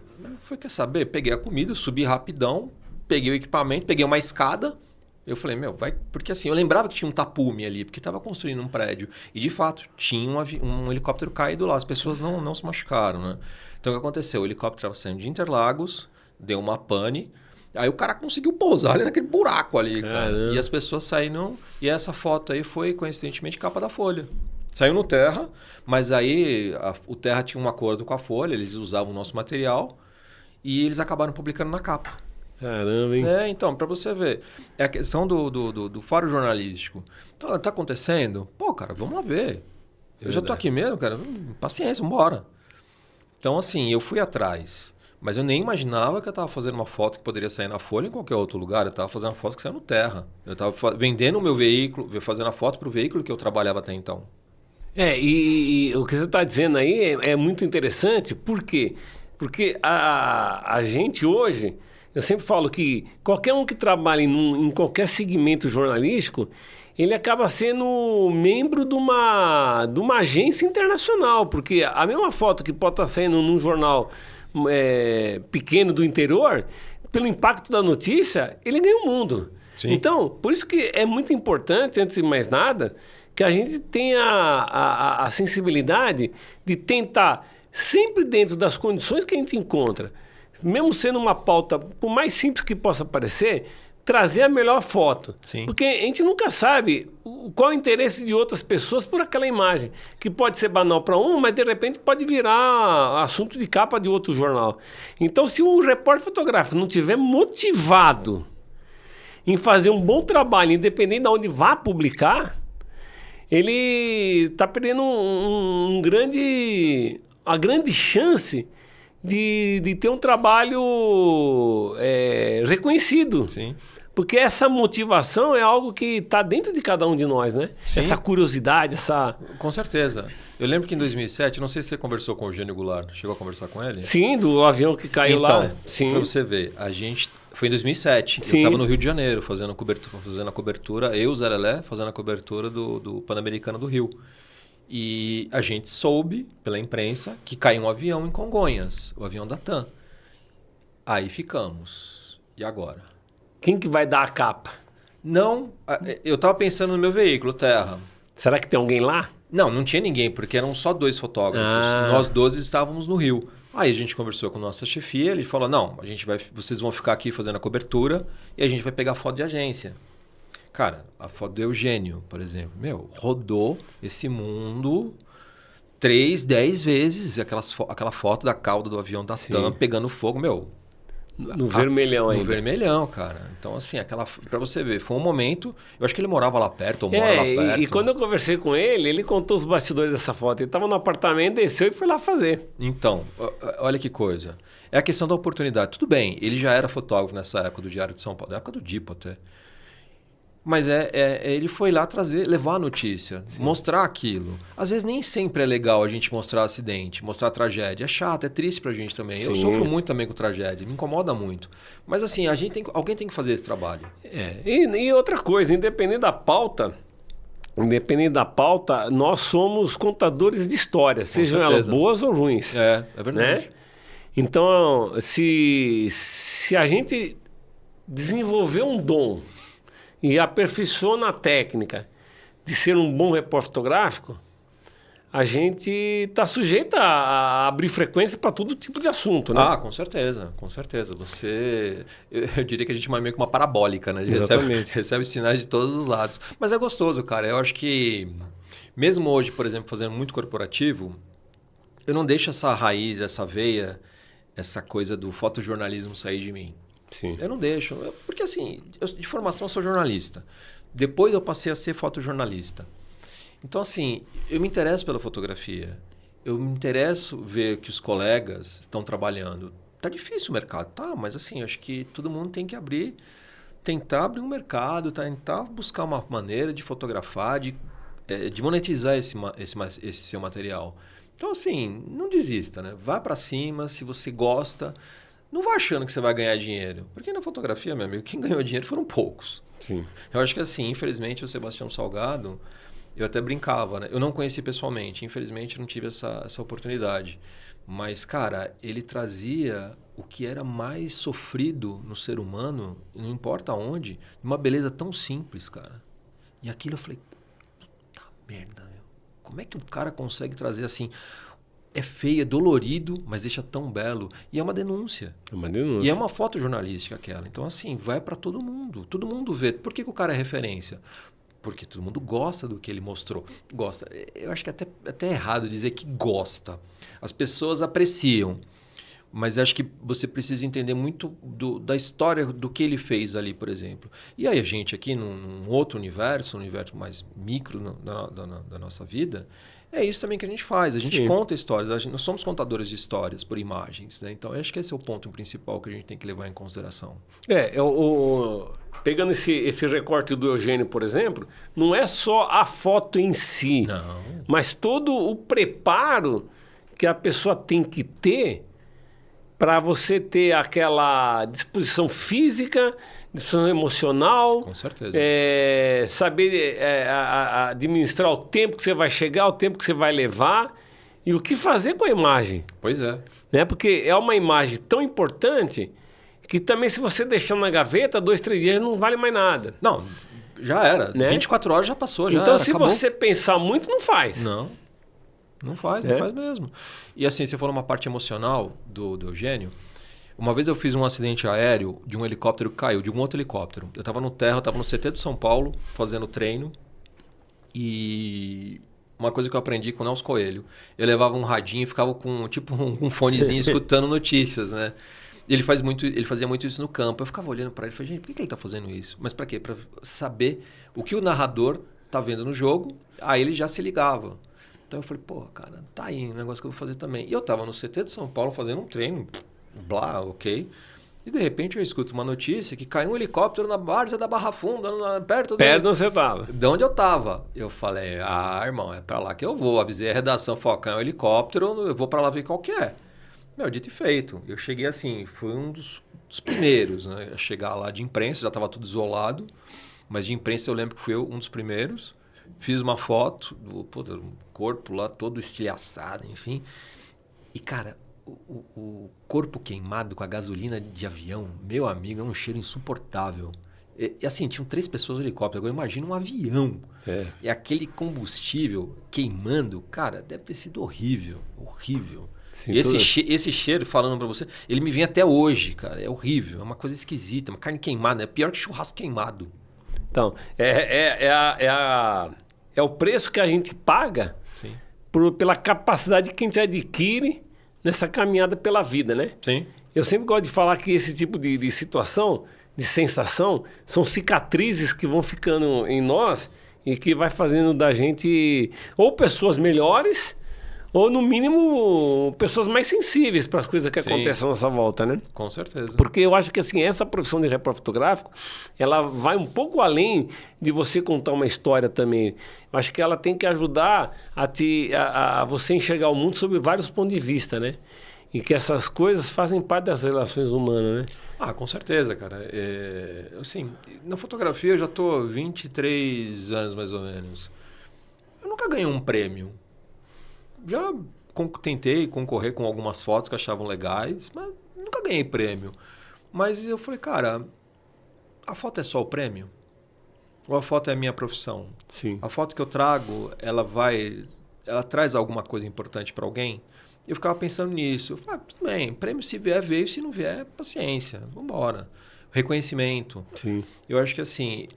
quer saber? Peguei a comida, subi rapidão, peguei o equipamento, peguei uma escada. Eu falei, vai... Porque assim, eu lembrava que tinha um tapume ali, porque estava construindo um prédio. E de fato, tinha um helicóptero caído lá. As pessoas não se machucaram, né? Então o que aconteceu? O helicóptero estava saindo de Interlagos, deu uma pane. Aí o cara conseguiu pousar ali naquele buraco ali, cara. E as pessoas saíram... E essa foto aí foi, coincidentemente, capa da Folha. Saiu no Terra, mas aí o Terra tinha um acordo com a Folha, eles usavam o nosso material e eles acabaram publicando na capa. Caramba, hein? Então, para você ver. É a questão do faro jornalístico. Então, tá acontecendo? Pô, cara, vamos lá ver. Eu já tô aqui mesmo, cara. Paciência, vambora. Então, assim, eu fui atrás. Mas eu nem imaginava que eu tava fazendo uma foto que poderia sair na Folha em qualquer outro lugar. Eu tava fazendo uma foto que saiu no Terra. Eu tava vendendo o meu veículo, fazendo a foto pro veículo que eu trabalhava até então. E o que você está dizendo aí é muito interessante. Por quê? Porque a gente hoje... Eu sempre falo que qualquer um que trabalha em qualquer segmento jornalístico, ele acaba sendo membro de uma agência internacional, porque a mesma foto que pode estar saindo num jornal pequeno do interior, pelo impacto da notícia, ele ganha o mundo. Sim. Então, por isso que é muito importante, antes de mais nada, que a gente tenha a sensibilidade de tentar, sempre dentro das condições que a gente encontra, mesmo sendo uma pauta, por mais simples que possa parecer, trazer a melhor foto. Sim. Porque a gente nunca sabe qual é o interesse de outras pessoas por aquela imagem, que pode ser banal para um, mas de repente pode virar assunto de capa de outro jornal. Então, se o repórter fotográfico não tiver motivado em fazer um bom trabalho, independente de onde vá publicar, ele está perdendo uma grande chance de ter um trabalho reconhecido. Sim. Porque essa motivação é algo que está dentro de cada um de nós, né? Sim. Essa curiosidade, essa... Com certeza. Eu lembro que em 2007, não sei se você conversou com o Eugênio Goulart, chegou a conversar com ele? Sim, do avião que caiu lá. Sim. Pra você ver, a gente... Foi em 2007. Sim. Eu estava no Rio de Janeiro fazendo a cobertura, eu e o Zé Lelé fazendo a cobertura do Pan-Americano do Rio. E a gente soube, pela imprensa, que caiu um avião em Congonhas, o avião da TAM. Aí ficamos. E agora? Quem que vai dar a capa? Não, eu estava pensando no meu veículo, Terra. Será que tem alguém lá? Não tinha ninguém, porque eram só 2 fotógrafos. Nós 12 estávamos no Rio. Aí a gente conversou com a nossa chefia, ele falou, não, vocês vão ficar aqui fazendo a cobertura e a gente vai pegar foto de agência. Cara, a foto do Eugênio, por exemplo, rodou esse mundo 3, 10 vezes. Aquela foto da cauda do avião da TAM pegando fogo, no vermelhão ainda. No vermelhão, cara. Então, assim, pra você ver, foi um momento... Eu acho que ele morava lá perto, ou mora lá perto. E quando eu conversei com ele, ele contou os bastidores dessa foto. Ele estava no apartamento, desceu e foi lá fazer. Então, olha que coisa. É a questão da oportunidade. Tudo bem, ele já era fotógrafo nessa época do Diário de São Paulo, na época do Dipo até. Mas ele foi lá levar a notícia, mostrar aquilo. Às vezes nem sempre é legal a gente mostrar acidente, mostrar tragédia. É chato, é triste pra gente também. Sim. Eu sofro muito também com tragédia, me incomoda muito. Mas assim, alguém tem que fazer esse trabalho. E outra coisa, independente da pauta, nós somos contadores de histórias, sejam elas boas ou ruins. É verdade. Né? Então, se a gente desenvolver um dom e aperfeiçoa a técnica de ser um bom repórter fotográfico, a gente está sujeito a abrir frequência para todo tipo de assunto, né? Com certeza, com certeza. Eu diria que a gente é meio que uma parabólica, né? Exatamente. Recebe sinais de todos os lados. Mas é gostoso, cara. Eu acho que, mesmo hoje, por exemplo, fazendo muito corporativo, eu não deixo essa raiz, essa veia, essa coisa do fotojornalismo sair de mim. Sim. Eu não deixo. Porque assim, de formação eu sou jornalista. Depois eu passei a ser fotojornalista. Então assim, eu me interesso pela fotografia. Eu me interesso ver que os colegas estão trabalhando. Tá difícil o mercado, tá? Mas assim, acho que todo mundo tem que tentar abrir um mercado, tentar buscar uma maneira de fotografar, de monetizar esse seu material. Então assim, não desista, né? Vá para cima, se você gosta. Não vá achando que você vai ganhar dinheiro. Porque na fotografia, meu amigo, quem ganhou dinheiro foram poucos. Sim. Eu acho que assim, infelizmente, o Sebastião Salgado, eu até brincava, né? Eu não conheci pessoalmente, infelizmente não tive essa oportunidade. Mas, cara, ele trazia o que era mais sofrido no ser humano, não importa onde, uma beleza tão simples, cara. E aquilo eu falei, puta merda, meu. Como é que o cara consegue trazer assim... É feio, é dolorido, mas deixa tão belo. E é uma denúncia. É uma denúncia. E é uma foto jornalística aquela. Então, assim, vai para todo mundo. Todo mundo vê. Por que o cara é referência? Porque todo mundo gosta do que ele mostrou. Gosta. Eu acho que é até errado dizer que gosta. As pessoas apreciam. Mas acho que você precisa entender muito da história do que ele fez ali, por exemplo. E aí a gente aqui, num outro universo, um universo mais micro da nossa vida... É isso também que a gente faz. A gente conta histórias. Nós somos contadores de histórias por imagens, né? Então, eu acho que esse é o ponto principal que a gente tem que levar em consideração. Pegando esse recorte do Eugênio, por exemplo, não é só a foto em si, Não. mas todo o preparo que a pessoa tem que ter para você ter aquela disposição física, disposição emocional. Com certeza. Saber administrar o tempo que você vai chegar, o tempo que você vai levar e o que fazer com a imagem. Pois é. Né? Porque é uma imagem tão importante que também se você deixar na gaveta, 2, 3 dias não vale mais nada. Não, já era. Né? 24 horas já passou, já então, era, se acabou. você pensar muito, não faz. Não faz mesmo. E assim, você falou uma parte emocional do Eugênio. Uma vez eu fiz um acidente aéreo de um helicóptero que caiu, de um outro helicóptero. Eu estava no terra, eu estava no CT de São Paulo, fazendo treino. E uma coisa que eu aprendi com o Nelson Coelho, eu levava um radinho e ficava com tipo um fonezinho escutando notícias, né? Ele fazia muito isso no campo. Eu ficava olhando para ele e falei, gente, por que ele está fazendo isso? Mas para quê? Para saber o que o narrador está vendo no jogo, aí ele já se ligava. Então eu falei, pô, cara, tá aí um negócio que eu vou fazer também. E eu estava no CT de São Paulo fazendo um treino, blá, ok. E de repente eu escuto uma notícia que caiu um helicóptero na várzea da Barra Funda, perto de onde você estava. De onde eu estava. Eu falei, irmão, é para lá que eu vou. Avisei a redação, falei, caiu um helicóptero, eu vou para lá ver qual que é. Meu, dito e feito. Eu cheguei assim, fui um dos primeiros, né? A chegar lá de imprensa, já estava tudo isolado. Mas de imprensa eu lembro que fui um dos primeiros. Fiz uma foto do corpo lá todo estilhaçado, enfim. E, cara, o corpo queimado com a gasolina de avião, meu amigo, é um cheiro insuportável. E assim, tinham 3 pessoas no helicóptero. Agora imagina um avião. E aquele combustível queimando, cara, deve ter sido horrível. Horrível. Sim, esse cheiro, falando pra você, ele me vem até hoje, cara. É horrível. É uma coisa esquisita. Uma carne queimada. É pior que churrasco queimado. Então, é o preço que a gente paga pela capacidade que a gente adquire nessa caminhada pela vida, né? Sim. Eu sempre gosto de falar que esse tipo de situação, de sensação, são cicatrizes que vão ficando em nós e que vai fazendo da gente ou pessoas melhores ou, no mínimo, pessoas mais sensíveis para as coisas que acontecem à nossa volta, né? Com certeza. Porque eu acho que assim, essa profissão de repórter fotográfico, ela vai um pouco além de você contar uma história também. Eu acho que ela tem que ajudar a você enxergar o mundo sob vários pontos de vista, né? E que essas coisas fazem parte das relações humanas, né? Com certeza, cara. Assim, na fotografia eu já estou há 23 anos, mais ou menos. Eu nunca ganhei um prêmio. Já tentei concorrer com algumas fotos que achavam legais, mas nunca ganhei prêmio. Mas eu falei, cara, a foto é só o prêmio? Ou a foto é a minha profissão? Sim. A foto que eu trago, ela traz alguma coisa importante para alguém? Eu ficava pensando nisso. Eu falei, tudo bem, prêmio se vier, veio, se não vier, paciência, vamos embora. Reconhecimento. Sim. Eu acho que assim,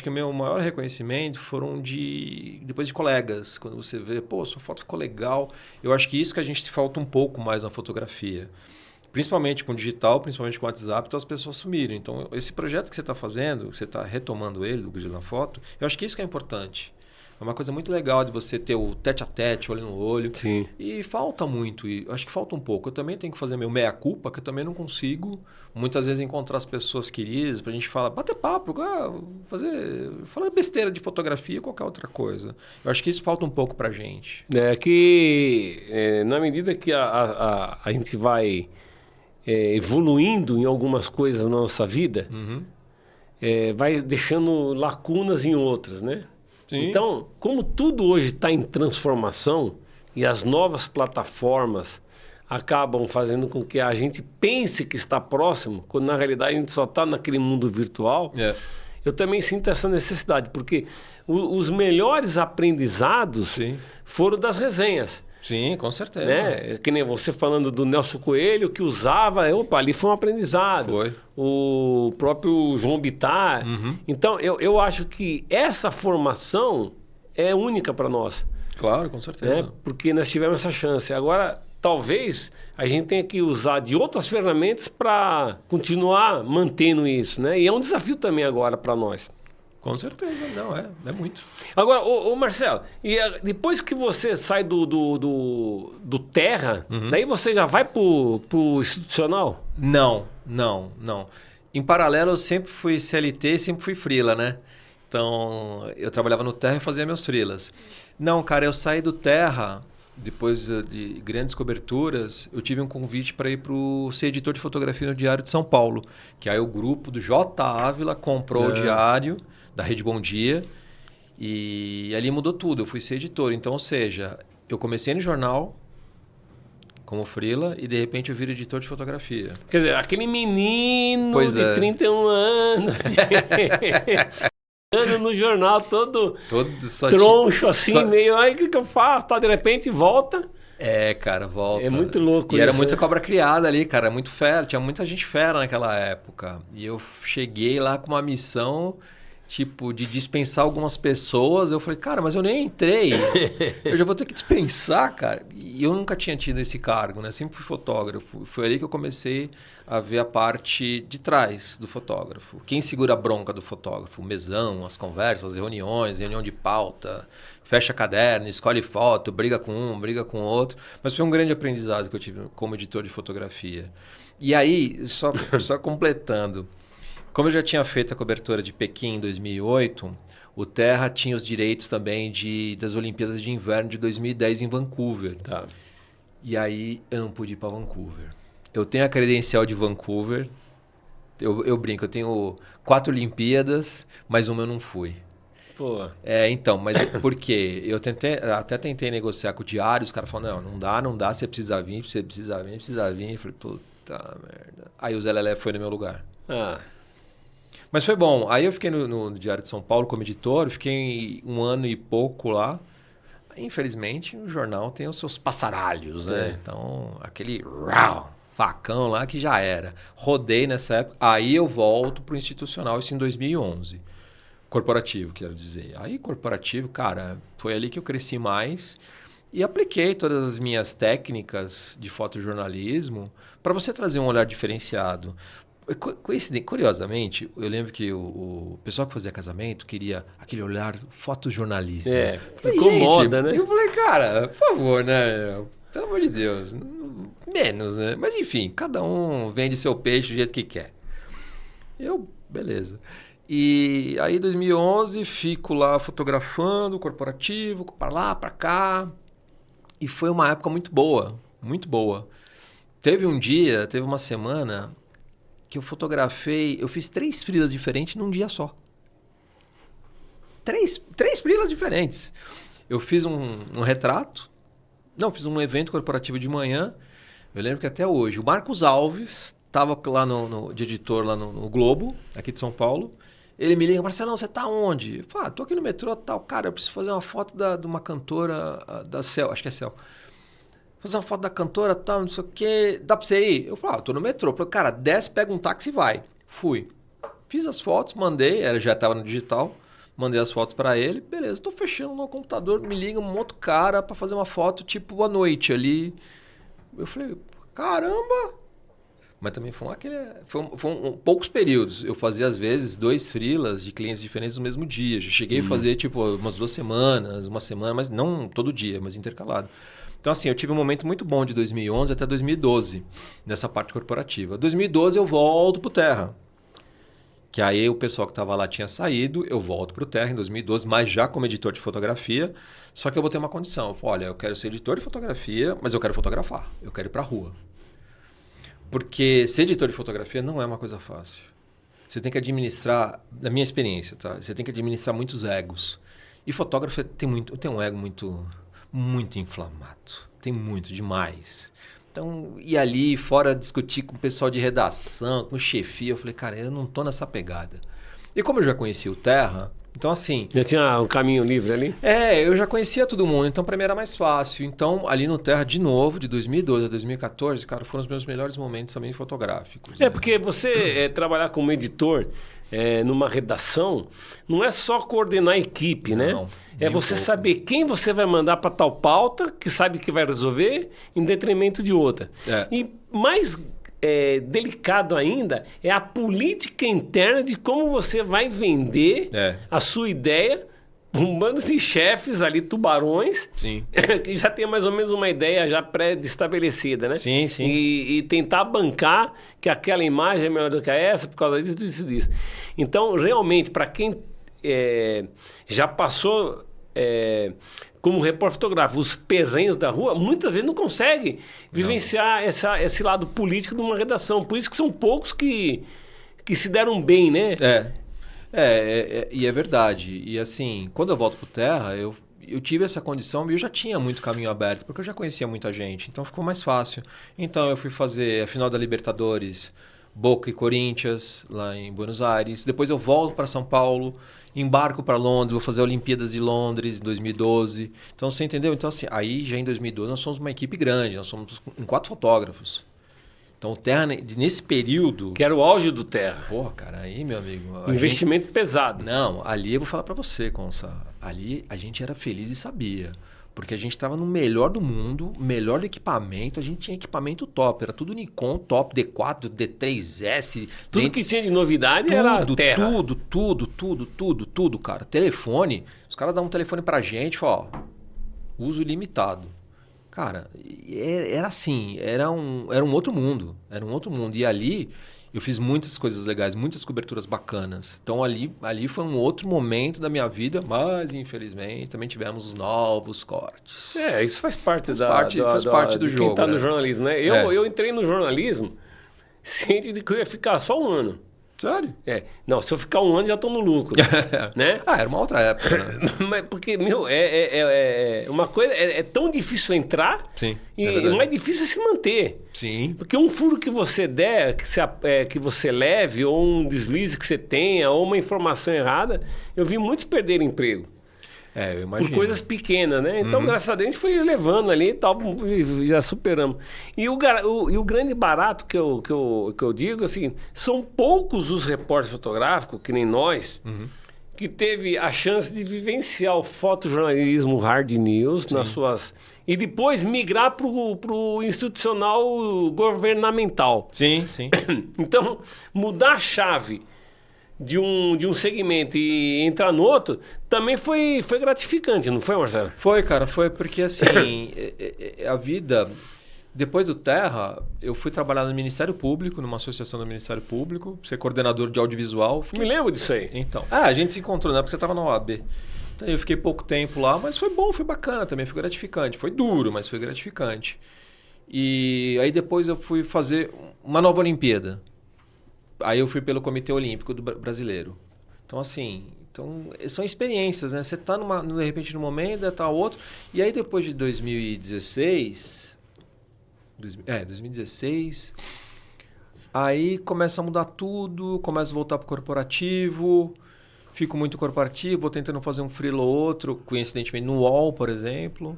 o meu maior reconhecimento foram depois de colegas, quando você vê, sua foto ficou legal. Eu acho que isso que a gente falta um pouco mais na fotografia. Principalmente com o digital, principalmente com o WhatsApp, então as pessoas sumiram. Então, esse projeto que você está fazendo, você está retomando ele, do Grid na Foto, eu acho que isso que é importante. É uma coisa muito legal de você ter o tete-a-tete, olho no olho. Sim. E falta muito. E eu acho que falta um pouco. Eu também tenho que fazer meu meia-culpa, que eu também não consigo, muitas vezes, encontrar as pessoas queridas pra gente falar, bater papo, falar besteira de fotografia ou qualquer outra coisa. Eu acho que isso falta um pouco pra gente. Na medida que a gente vai evoluindo em algumas coisas na nossa vida, vai deixando lacunas em outras, né? Sim. Então, como tudo hoje está em transformação e as novas plataformas acabam fazendo com que a gente pense que está próximo, quando na realidade a gente só está naquele mundo virtual, eu também sinto essa necessidade, porque os melhores aprendizados foram das resenhas. Sim, com certeza. Né? Que nem você falando do Nelson Coelho, que usava... ali foi um aprendizado. Foi. O próprio João Bittar. Então, eu acho que essa formação é única para nós. Claro, com certeza. Né? Porque nós tivemos essa chance. Agora, talvez a gente tenha que usar de outras ferramentas para continuar mantendo isso. Né? E é um desafio também agora para nós. Com certeza, não, é muito. Agora, ô Marcelo, e depois que você sai do Terra, daí você já vai pro institucional? Não. Em paralelo, eu sempre fui CLT, sempre fui freela, né? Então, eu trabalhava no Terra e fazia meus freelas. Não, cara, eu saí do Terra, depois de grandes coberturas, eu tive um convite para ir ser editor de fotografia no Diário de São Paulo, que aí o grupo do J. Ávila comprou o Diário da Rede Bom Dia, e ali mudou tudo, eu fui ser editor. Então, ou seja, eu comecei no jornal como freela e de repente eu viro editor de fotografia. Quer dizer, aquele menino de 31 anos no jornal todo troncho assim, meio, aí o que eu faço? De repente volta. Cara, volta. É muito louco isso. E era muita cobra criada ali, cara, muito fera, tinha muita gente fera naquela época. E eu cheguei lá com uma missão... tipo, de dispensar algumas pessoas. Eu falei, cara, mas eu nem entrei. Eu já vou ter que dispensar, cara. E eu nunca tinha tido esse cargo, né? Sempre fui fotógrafo. Foi ali que eu comecei a ver a parte de trás do fotógrafo. Quem segura a bronca do fotógrafo? O mesão, as conversas, as reuniões, reunião de pauta, fecha caderno, escolhe foto, briga com um, briga com outro. Mas foi um grande aprendizado que eu tive como editor de fotografia. E aí, só completando, como eu já tinha feito a cobertura de Pequim em 2008, o Terra tinha os direitos também das Olimpíadas de Inverno de 2010 em Vancouver. Tá. E aí eu não pude ir para Vancouver. Eu tenho a credencial de Vancouver, eu brinco, eu tenho 4 Olimpíadas, mas uma eu não fui. Pô. Então, mas por quê? Eu até tentei negociar com o diário, os caras falaram, não dá, você precisa vir. Eu falei, puta merda. Aí o Zé Lelé foi no meu lugar. Mas foi bom. Aí eu fiquei no Diário de São Paulo como editor, fiquei 1 ano e pouco lá. Infelizmente, o jornal tem os seus passaralhos, né? Então, aquele facão lá que já era. Rodei nessa época, aí eu volto pro institucional, isso em 2011. Corporativo, quero dizer. Aí, corporativo, cara, foi ali que eu cresci mais e apliquei todas as minhas técnicas de fotojornalismo para você trazer um olhar diferenciado. Curiosamente, eu lembro que o pessoal que fazia casamento queria aquele olhar fotojornalismo. Incomoda, né? Eu falei, cara, por favor, né? Pelo amor de Deus, menos, né? Mas enfim, cada um vende seu peixe do jeito que quer. Beleza. E aí, em 2011, fico lá fotografando, corporativo, para lá, para cá. E foi uma época muito boa, muito boa. Teve uma semana que eu fotografei, eu fiz 3 freelas diferentes num dia só. 3 freelas diferentes. Eu fiz um retrato, fiz um evento corporativo de manhã. Eu lembro que até hoje, o Marcos Alves estava lá de editor lá no Globo, aqui de São Paulo. Ele me liga, Marcelão, você tá onde? Eu falo, tô aqui no metrô, tal. Cara, eu preciso fazer uma foto de uma cantora da Cel, acho que é Cel. Fazer uma foto da cantora, tal, não sei o quê. Dá pra você ir? Eu falo, tô no metrô. Eu falei, cara, desce, pega um táxi e vai. Fui. Fiz as fotos, mandei, já tava no digital. Mandei as fotos pra ele. Beleza, tô fechando no computador, me liga um outro cara pra fazer uma foto, tipo, à noite ali. Eu falei, caramba! Mas também foram poucos períodos. Eu fazia, às vezes, 2 freelas de clientes diferentes no mesmo dia. Já cheguei a fazer, tipo, umas 2 semanas, uma semana, mas não todo dia, mas intercalado. Então, assim, eu tive um momento muito bom de 2011 até 2012, nessa parte corporativa. 2012 eu volto pro Terra. Que aí o pessoal que estava lá tinha saído, eu volto pro Terra em 2012, mas já como editor de fotografia. Só que eu botei uma condição. Eu falei, olha, eu quero ser editor de fotografia, mas eu quero fotografar. Eu quero ir pra rua. Porque ser editor de fotografia não é uma coisa fácil. Você tem que administrar, na minha experiência, tá? Você tem que administrar muitos egos. E fotógrafo tem um ego muito inflamado. Tem muito, demais. Então, e ali, fora discutir com o pessoal de redação, com o chefia, eu falei, cara, eu não tô nessa pegada. E como eu já conhecia o Terra, então assim... Já tinha um caminho livre ali? Eu já conhecia todo mundo, então para mim era mais fácil. Então, ali no Terra, de novo, de 2012 a 2014, cara, foram os meus melhores momentos também fotográficos. Porque você trabalhar como editor numa redação, não é só coordenar a equipe, né? Não, é você saber quem você vai mandar para tal pauta, que sabe que vai resolver, em detrimento de outra. E mais delicado ainda é a política interna de como você vai vender a sua ideia. Um bando de chefes ali, tubarões, sim, que já tem mais ou menos uma ideia já pré-estabelecida, né? Sim, sim. E tentar bancar que aquela imagem é melhor do que essa por causa disso. Então, realmente, para quem já passou como repórter fotográfico os perrengues da rua, muitas vezes não consegue vivenciar esse lado político de uma redação. Por isso que são poucos que se deram bem, né? E é verdade. E assim, quando eu volto pro Terra, eu tive essa condição e eu já tinha muito caminho aberto, porque eu já conhecia muita gente, então ficou mais fácil. Então eu fui fazer a final da Libertadores, Boca e Corinthians, lá em Buenos Aires. Depois eu volto para São Paulo, embarco para Londres, vou fazer a Olimpíadas de Londres em 2012. Então você entendeu? Então assim, aí já em 2012 nós somos uma equipe grande, nós somos em 4 fotógrafos. Então, o Terra, nesse período... Que era o auge do Terra. Porra, cara, aí, meu amigo... Investimento pesado. Não, ali eu vou falar pra você, Consa. Ali a gente era feliz e sabia. Porque a gente tava no melhor do mundo, melhor do equipamento. A gente tinha equipamento top. Era tudo Nikon, top, D4, D3S. Tudo que tinha de novidade era Terra. Tudo, cara. Telefone. Os caras dão um telefone pra gente e falam, ó, uso ilimitado. Cara, era assim, era um outro mundo. Era um outro mundo. E ali eu fiz muitas coisas legais, muitas coberturas bacanas. Então ali foi um outro momento da minha vida, mas infelizmente também tivemos os novos cortes. Isso faz parte faz parte do de jogo. Quem está né? no jornalismo, né? Eu entrei no jornalismo ciente de que eu ia ficar só um ano. Sério? Não, se eu ficar um ano já estou no lucro, né? Era uma outra época, né? Mas porque, uma coisa, é tão difícil entrar Sim, e mais difícil é se manter. Sim. Porque um furo que você der, que você leve, ou um deslize que você tenha, ou uma informação errada, eu vi muitos perderem emprego. Eu imagino. Por coisas pequenas, né? Então, graças a Deus, a gente foi levando ali e tal, e já superamos. E o grande barato que eu digo, assim, são poucos os repórteres fotográficos, que nem nós, que teve a chance de vivenciar o fotojornalismo hard news nas suas... E depois migrar para o institucional governamental. Sim, sim. Então, mudar a chave de um segmento e entrar no outro, também foi gratificante, não foi, Marcelo? Foi, cara, foi porque assim, a vida... Depois do Terra, eu fui trabalhar no Ministério Público, numa associação do Ministério Público, ser coordenador de audiovisual. Me lembro disso aí. Então, a gente se encontrou, né? Porque você estava na OAB. Então, eu fiquei pouco tempo lá, mas foi bom, foi bacana também, foi gratificante. Foi duro, mas foi gratificante. E aí depois eu fui fazer uma nova Olimpíada. Aí eu fui pelo Comitê Olímpico Brasileiro. Então, assim... são experiências, né? Você está, de repente, num momento, está outro. E aí, depois de 2016... 2016... Aí começa a mudar tudo, começa a voltar para o corporativo... Fico muito corporativo, vou tentando fazer um freelo ou outro, coincidentemente no UOL, por exemplo.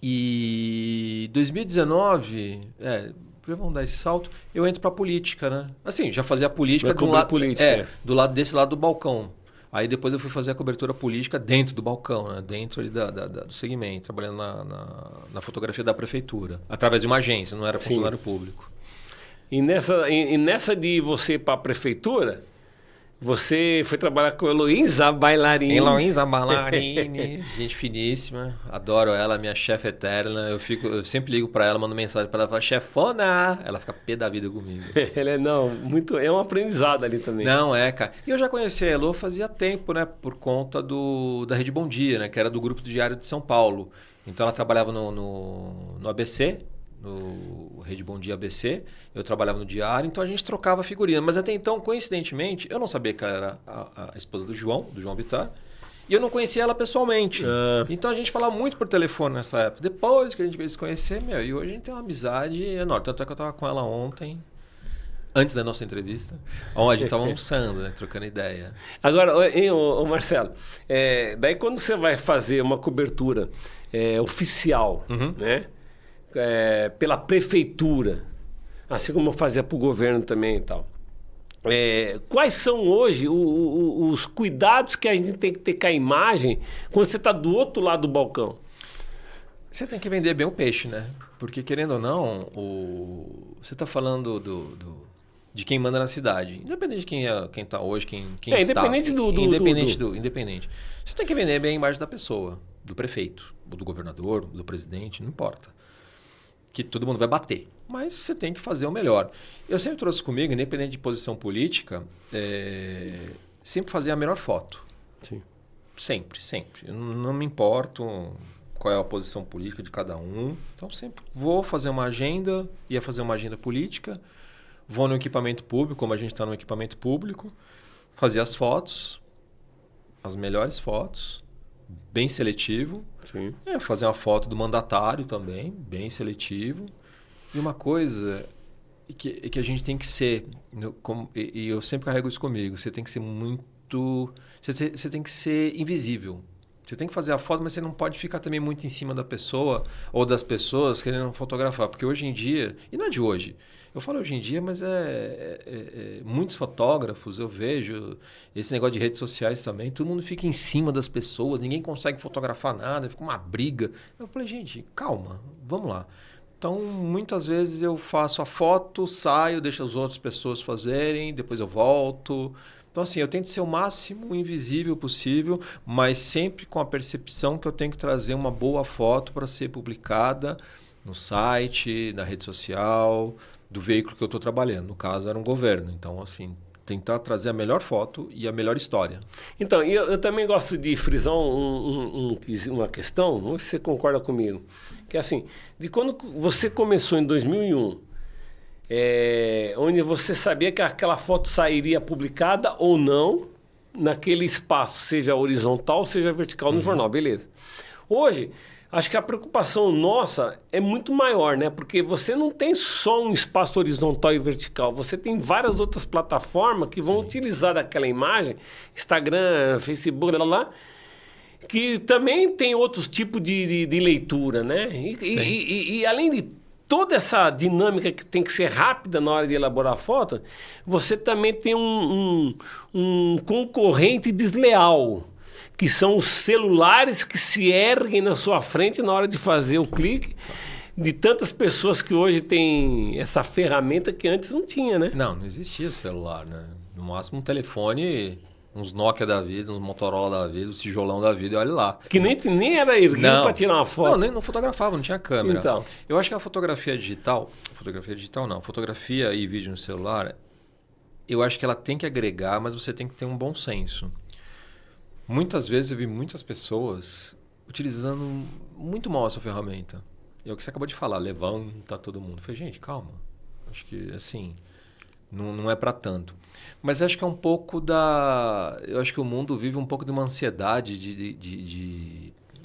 E 2019... já vamos dar esse salto, eu entro para a política, né? Assim, já fazia a política do lado, desse lado do balcão. Aí depois eu fui fazer a cobertura política dentro do balcão, né? Dentro ali do segmento, trabalhando na fotografia da prefeitura, através de uma agência, não era funcionário público. E nessa de você ir para a prefeitura, você foi trabalhar com a Heloísa Bailarini. Heloísa Bailarini, gente finíssima, adoro ela, minha chefe eterna. Eu sempre ligo para ela, mando mensagem para ela, falo, chefona! Ela fica pé da vida comigo. Ela é um aprendizado ali também. Não, cara. E eu já conheci a Elo fazia tempo, né? Por conta da Rede Bom Dia, né? Que era do Grupo do Diário de São Paulo. Então ela trabalhava no ABC, no Rede Bom Dia ABC, eu trabalhava no Diário, então a gente trocava figurinha. Mas até então, coincidentemente, eu não sabia que ela era a esposa do João Bittar, e eu não conhecia ela pessoalmente. Então a gente falava muito por telefone nessa época. Depois que a gente veio se conhecer, e hoje a gente tem uma amizade enorme. Tanto é que eu estava com ela ontem, antes da nossa entrevista, onde a gente estava almoçando, né, trocando ideia. Agora, ô Marcelo, daí quando você vai fazer uma cobertura oficial, né? Pela prefeitura, assim como eu fazia para o governo também e tal. Quais são hoje os cuidados que a gente tem que ter com a imagem quando você está do outro lado do balcão? Você tem que vender bem o peixe, né? Porque, querendo ou não, você está falando de quem manda na cidade. Independente de quem está hoje, quem está. Independente Independente. Você tem que vender bem a imagem da pessoa, do prefeito, do governador, do presidente, não importa. Que todo mundo vai bater. Mas você tem que fazer o melhor. Eu sempre trouxe comigo, independente de posição política, sempre fazer a melhor foto. Sim. Sempre. Eu não me importo qual é a posição política de cada um. Então, sempre vou fazer uma agenda, ia fazer uma agenda política, vou no equipamento público, como a gente está no equipamento público, fazer as fotos, as melhores fotos, bem seletivo. Sim. Fazer uma foto do mandatário também, bem seletivo. E uma coisa que a gente tem que ser, e eu sempre carrego isso comigo, você tem que ser muito... Você tem que ser invisível. Você tem que fazer a foto, mas você não pode ficar também muito em cima da pessoa ou das pessoas querendo fotografar. Porque hoje em dia, e não é de hoje, eu falo hoje em dia, mas muitos fotógrafos, eu vejo esse negócio de redes sociais também, todo mundo fica em cima das pessoas, ninguém consegue fotografar nada, fica uma briga. Eu falei, gente, calma, vamos lá. Então, muitas vezes eu faço a foto, saio, deixo as outras pessoas fazerem, depois eu volto. Então, assim, eu tento ser o máximo invisível possível, mas sempre com a percepção que eu tenho que trazer uma boa foto para ser publicada no site, na rede social, do veículo que eu estou trabalhando. No caso, era um governo. Então, assim, tentar trazer a melhor foto e a melhor história. Então, eu também gosto de frisar uma questão, não sei se você concorda comigo, que é assim, de quando você começou em 2001, onde você sabia que aquela foto sairia publicada ou não naquele espaço, seja horizontal, seja vertical no jornal, beleza. Hoje, acho que a preocupação nossa é muito maior, né? Porque você não tem só um espaço horizontal e vertical, você tem várias outras plataformas que vão utilizar aquela imagem, Instagram, Facebook, lá, que também tem outros tipos de leitura, né? E além de toda essa dinâmica que tem que ser rápida na hora de elaborar a foto, você também tem um concorrente desleal, que são os celulares que se erguem na sua frente na hora de fazer o clique, de tantas pessoas que hoje têm essa ferramenta que antes não tinha, né? Não existia celular, né? No máximo um telefone, uns Nokia da vida, uns Motorola da vida, uns tijolão da vida, e olha lá. Que nem era erguido para tirar uma foto. Não fotografava, não tinha câmera. Então. Eu acho que a fotografia digital não, fotografia e vídeo no celular, eu acho que ela tem que agregar, mas você tem que ter um bom senso. Muitas vezes eu vi muitas pessoas utilizando muito mal essa ferramenta. E é o que você acabou de falar, levanta todo mundo. Eu falei, gente, calma. Acho que, assim, não é para tanto. Mas acho que é um pouco eu acho que o mundo vive um pouco de uma ansiedade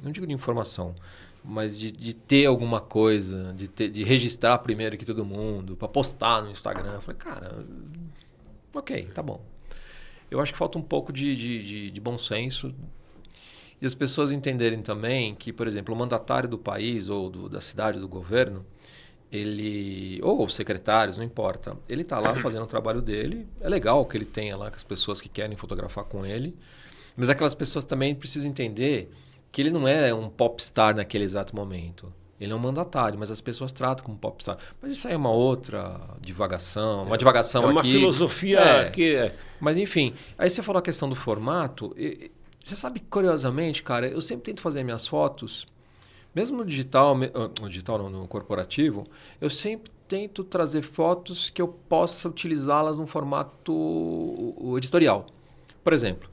não digo de informação, mas de ter alguma coisa, de registrar primeiro que todo mundo, para postar no Instagram. Eu falei, cara, ok, tá bom. Eu acho que falta um pouco de bom senso e as pessoas entenderem também que, por exemplo, o mandatário do país ou da cidade, do governo, ou os secretários, não importa, ele está lá fazendo o trabalho dele, é legal que ele tenha lá com as pessoas que querem fotografar com ele, mas aquelas pessoas também precisam entender que ele não é um popstar naquele exato momento. Ele é um mandatário, mas as pessoas tratam como popstar. Mas isso aí é uma outra divagação, uma divagação aqui. É uma filosofia que... Mas enfim, aí você falou a questão do formato. Você sabe, curiosamente, cara, eu sempre tento fazer minhas fotos, mesmo no digital, no corporativo, eu sempre tento trazer fotos que eu possa utilizá-las no formato editorial. Por exemplo,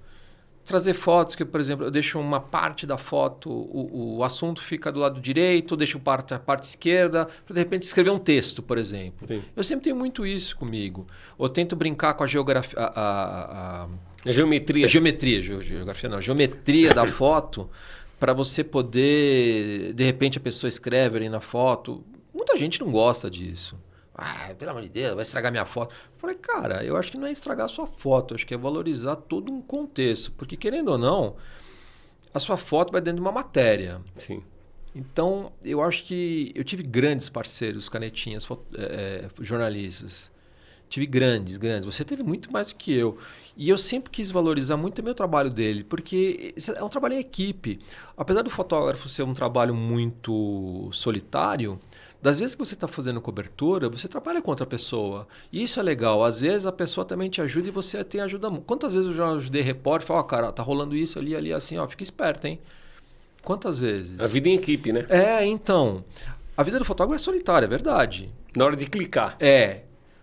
trazer fotos que, por exemplo, eu deixo uma parte da foto, o assunto fica do lado direito, deixo a parte esquerda, para de repente escrever um texto, por exemplo. Sim. Eu sempre tenho muito isso comigo. Ou tento brincar com a geografia... A geometria. A geometria da foto, para você poder... De repente a pessoa escreve ali na foto. Muita gente não gosta disso. Pelo amor de Deus, vai estragar minha foto. Eu falei, cara, eu acho que não é estragar a sua foto, acho que é valorizar todo um contexto. Porque, querendo ou não, a sua foto vai dentro de uma matéria. Sim. Então, eu acho que eu tive grandes parceiros, canetinhas, jornalistas. Tive grandes. Você teve muito mais do que eu. E eu sempre quis valorizar muito também o trabalho dele, porque é um trabalho em equipe. Apesar do fotógrafo ser um trabalho muito solitário, das vezes que você está fazendo cobertura, você trabalha com outra pessoa. E isso é legal. Às vezes a pessoa também te ajuda e você tem ajuda. Quantas vezes eu já ajudei repórter e falei, cara, tá rolando isso ali, assim, fica esperto, hein? Quantas vezes? A vida em equipe, né? Então. A vida do fotógrafo é solitária, é verdade. Na hora de clicar.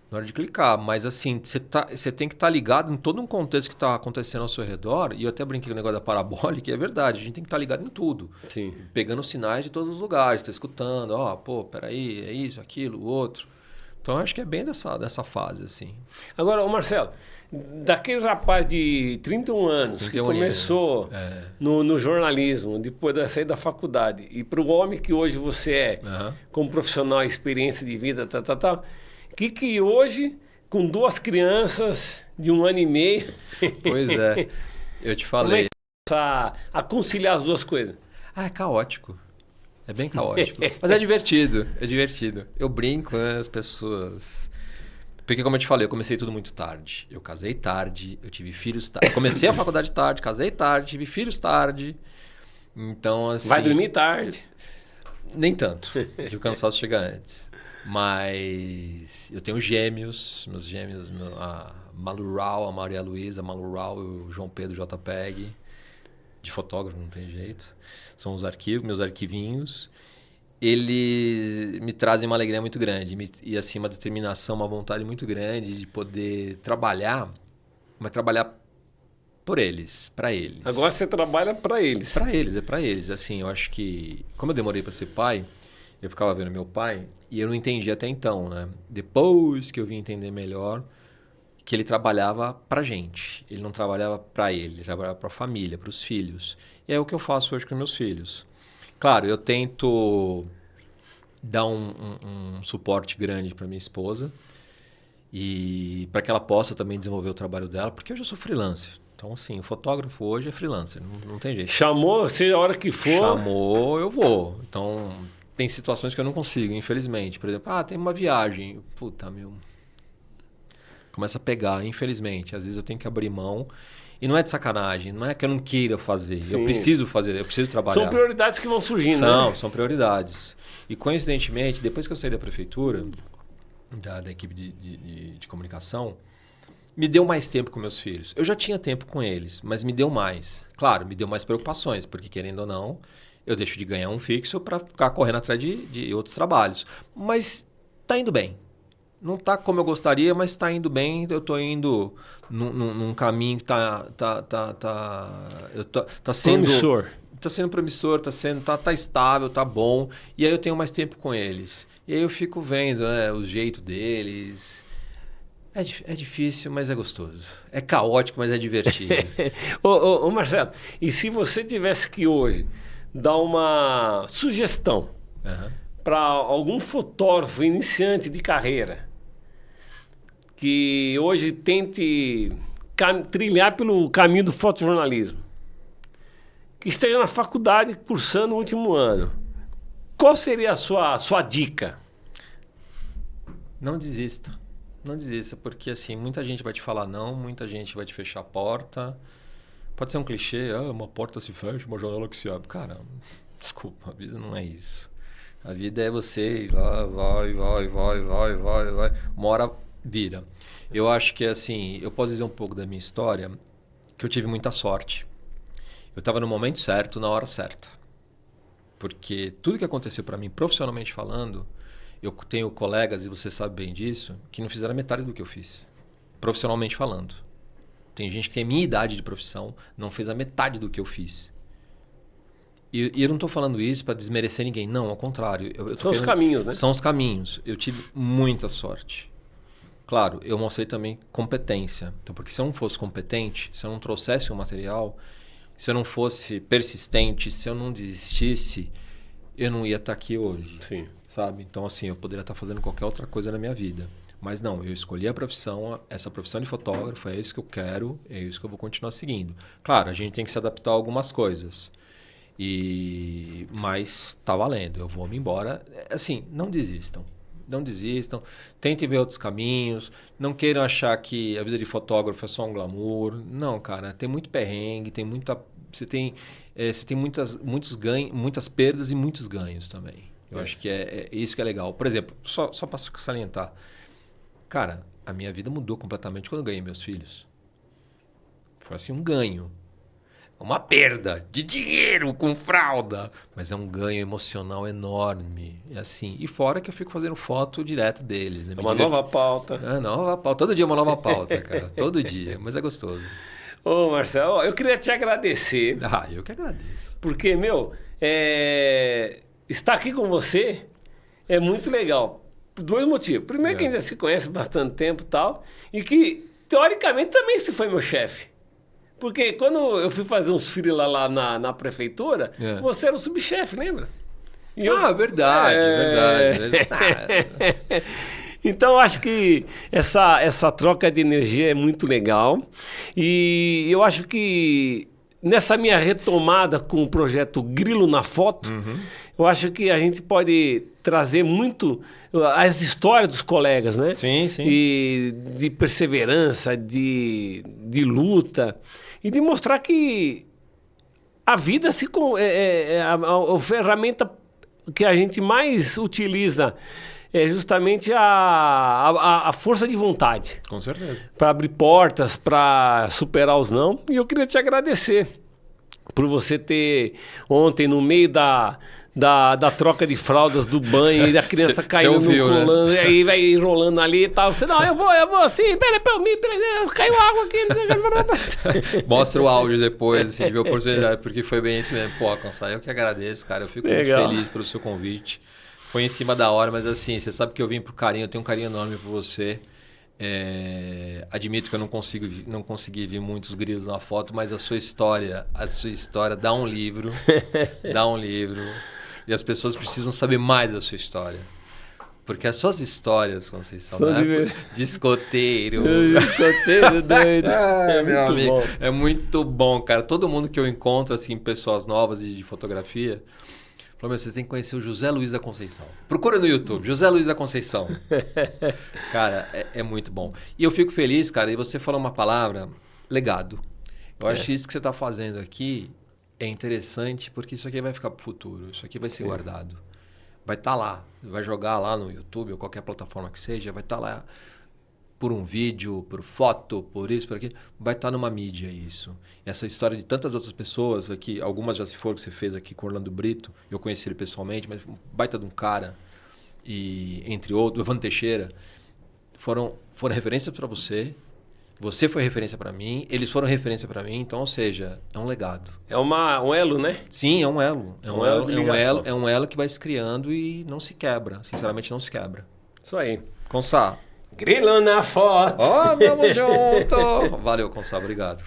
Na hora de clicar, mas assim, você tem que estar ligado em todo um contexto que está acontecendo ao seu redor, e eu até brinquei com o negócio da parabólica, e é verdade, a gente tem que estar ligado em tudo. Sim. Pegando sinais de todos os lugares, está escutando, peraí, é isso, aquilo, o outro. Então, eu acho que é bem dessa fase, assim. Agora, Marcelo, daquele rapaz de 31 anos que começou no jornalismo, depois de sair da faculdade, e para o homem que hoje você é, como profissional, experiência de vida, que hoje, com 2 crianças de 1 ano e meio... Pois é, eu te falei. Como é que a conciliar as duas coisas? É caótico. É bem caótico. Mas é divertido, Eu brinco, né, as pessoas... Porque, como eu te falei, eu comecei tudo muito tarde. Eu casei tarde, eu tive filhos tarde. Eu comecei a faculdade tarde, casei tarde, tive filhos tarde. Então, assim... Vai dormir tarde? Nem tanto. O cansaço chega antes. Mas eu tenho gêmeos, meus gêmeos, a Malu Rau, a Maria Luísa, Malu Rau e o João Pedro JPEG. De fotógrafo, não tem jeito. São os arquivos, meus arquivinhos. Eles me trazem uma alegria muito grande. E assim, uma determinação, uma vontade muito grande de poder trabalhar, mas trabalhar por eles, para eles. Agora você trabalha para eles. É para eles. Assim, eu acho que... Como eu demorei para ser pai, eu ficava vendo meu pai e eu não entendia até então, né? Depois que eu vim entender melhor que ele trabalhava pra gente. Ele não trabalhava para ele trabalhava para a família, para os filhos. E é o que eu faço hoje com meus filhos. Claro, eu tento dar um suporte grande para minha esposa e para que ela possa também desenvolver o trabalho dela, porque eu já sou freelancer. Então, assim, o fotógrafo hoje é freelancer, não tem jeito. Chamou, seja a hora que for. Chamou, eu vou. Então, tem situações que eu não consigo, infelizmente. Por exemplo, tem uma viagem. Puta, meu... Começa a pegar, infelizmente. Às vezes eu tenho que abrir mão. E não é de sacanagem, não é que eu não queira fazer. Sim. Eu preciso fazer, eu preciso trabalhar. São prioridades que vão surgindo, né? São prioridades. E coincidentemente, depois que eu saí da prefeitura, da equipe de comunicação, me deu mais tempo com meus filhos. Eu já tinha tempo com eles, mas me deu mais. Claro, me deu mais preocupações, porque querendo ou não, eu deixo de ganhar um fixo para ficar correndo atrás de outros trabalhos. Mas tá indo bem. Não está como eu gostaria, mas está indo bem. Eu estou indo num caminho que tá sendo promissor. Está sendo promissor, tá estável, tá bom. E aí eu tenho mais tempo com eles. E aí eu fico vendo, né, o jeito deles. É difícil, mas é gostoso. É caótico, mas é divertido. Ô, Marcelo, e se você tivesse que hoje dar uma sugestão para algum fotógrafo iniciante de carreira que hoje tente trilhar pelo caminho do fotojornalismo, que esteja na faculdade cursando o último ano, qual seria a sua dica? Não desista. Não desista, porque assim, muita gente vai te falar não, muita gente vai te fechar a porta. Pode ser um clichê, uma porta se fecha, uma janela que se abre. Cara, desculpa, a vida não é isso. A vida é você ir lá, vai. Uma hora vira. Eu acho que assim, eu posso dizer um pouco da minha história, que eu tive muita sorte. Eu estava no momento certo, na hora certa. Porque tudo que aconteceu para mim, profissionalmente falando, eu tenho colegas, e você sabe bem disso, que não fizeram metade do que eu fiz. Profissionalmente falando. Tem gente que tem a minha idade de profissão, não fez a metade do que eu fiz. E eu não estou falando isso para desmerecer ninguém. Não, ao contrário. São os caminhos, né? São os caminhos. Eu tive muita sorte. Claro, eu mostrei também competência. Então, porque se eu não fosse competente, se eu não trouxesse um material, se eu não fosse persistente, se eu não desistisse, eu não ia estar aqui hoje. Sim. Sabe? Então, assim, eu poderia estar fazendo qualquer outra coisa na minha vida. Mas não, eu escolhi a profissão, essa profissão de fotógrafo, é isso que eu quero, é isso que eu vou continuar seguindo. Claro, a gente tem que se adaptar a algumas coisas. Mas tá valendo, eu vou me embora. Assim, não desistam. Não desistam. Tentem ver outros caminhos. Não queiram achar que a vida de fotógrafo é só um glamour. Não, cara, tem muito perrengue, tem muita... Você tem muitos ganhos, muitas perdas e muitos ganhos também. Eu acho que é isso que é legal. Por exemplo, só para salientar. Cara, a minha vida mudou completamente quando eu ganhei meus filhos. Foi assim, um ganho. Uma perda de dinheiro com fralda. Mas é um ganho emocional enorme. É assim. E fora que eu fico fazendo foto direto deles. Né? É uma nova pauta. Nova pauta. Todo dia é uma nova pauta, cara. Todo dia. Mas é gostoso. Ô, Marcelo, eu queria te agradecer. Eu que agradeço. Porque, estar aqui com você é muito legal. Por dois motivos. Primeiro que a gente já se conhece há bastante tempo e tal. E que, teoricamente, também você foi meu chefe. Porque quando eu fui fazer uns freela lá na prefeitura, você era o subchefe, lembra? Verdade. Então, eu acho que essa troca de energia é muito legal. E eu acho que nessa minha retomada com o projeto Grilo na Foto, eu acho que a gente pode trazer muito as histórias dos colegas, né? Sim, sim. E de perseverança, de luta. E de mostrar que a vida a ferramenta que a gente mais utiliza é justamente a força de vontade. Com certeza. Para abrir portas, para superar os não. E eu queria te agradecer por você ter ontem, no meio da troca de fraldas do banho e da criança caindo ouviu, no colando, aí vai enrolando ali e tal. Você, não, eu vou sim, peraí, caiu água aqui, não sei o que. Mostra o áudio depois, se tiver oportunidade, porque foi bem isso mesmo. Pô, Kansai, eu que agradeço, cara. Eu fico muito feliz pelo seu convite. Foi em cima da hora, mas assim, você sabe que eu vim por carinho, eu tenho um carinho enorme por você. Admito que eu não consegui ver muitos grilos na foto, mas a sua história dá um livro, e as pessoas precisam saber mais da sua história. Porque as suas histórias, Conceição, de escoteiro. Escoteiro doido. Meu amigo, bom. É muito bom, cara. Todo mundo que eu encontro, assim, pessoas novas de fotografia, falou, vocês têm que conhecer o José Luiz da Conceição. Procura no YouTube, José Luiz da Conceição. Cara, é muito bom. E eu fico feliz, cara, e você falou uma palavra, legado. Eu acho que isso que você está fazendo aqui é interessante, porque isso aqui vai ficar para o futuro, isso aqui vai ser guardado. Vai estar lá, vai jogar lá no YouTube ou qualquer plataforma que seja, vai estar lá por um vídeo, por foto, por isso, por aquilo, vai estar numa mídia isso. Essa história de tantas outras pessoas aqui, algumas já se foram que você fez aqui com Orlando Brito, eu conheci ele pessoalmente, mas um baita de um cara, e entre outros, o Evandro Teixeira, foram referências para você. Você foi referência para mim, eles foram referência para mim, então, ou seja, é um legado. É um elo, né? Sim, é um elo. É um elo que vai se criando e não se quebra. Sinceramente, não se quebra. Isso aí. Consá. Grilo na foto. Ó, tamo junto. Valeu, Consá. Obrigado.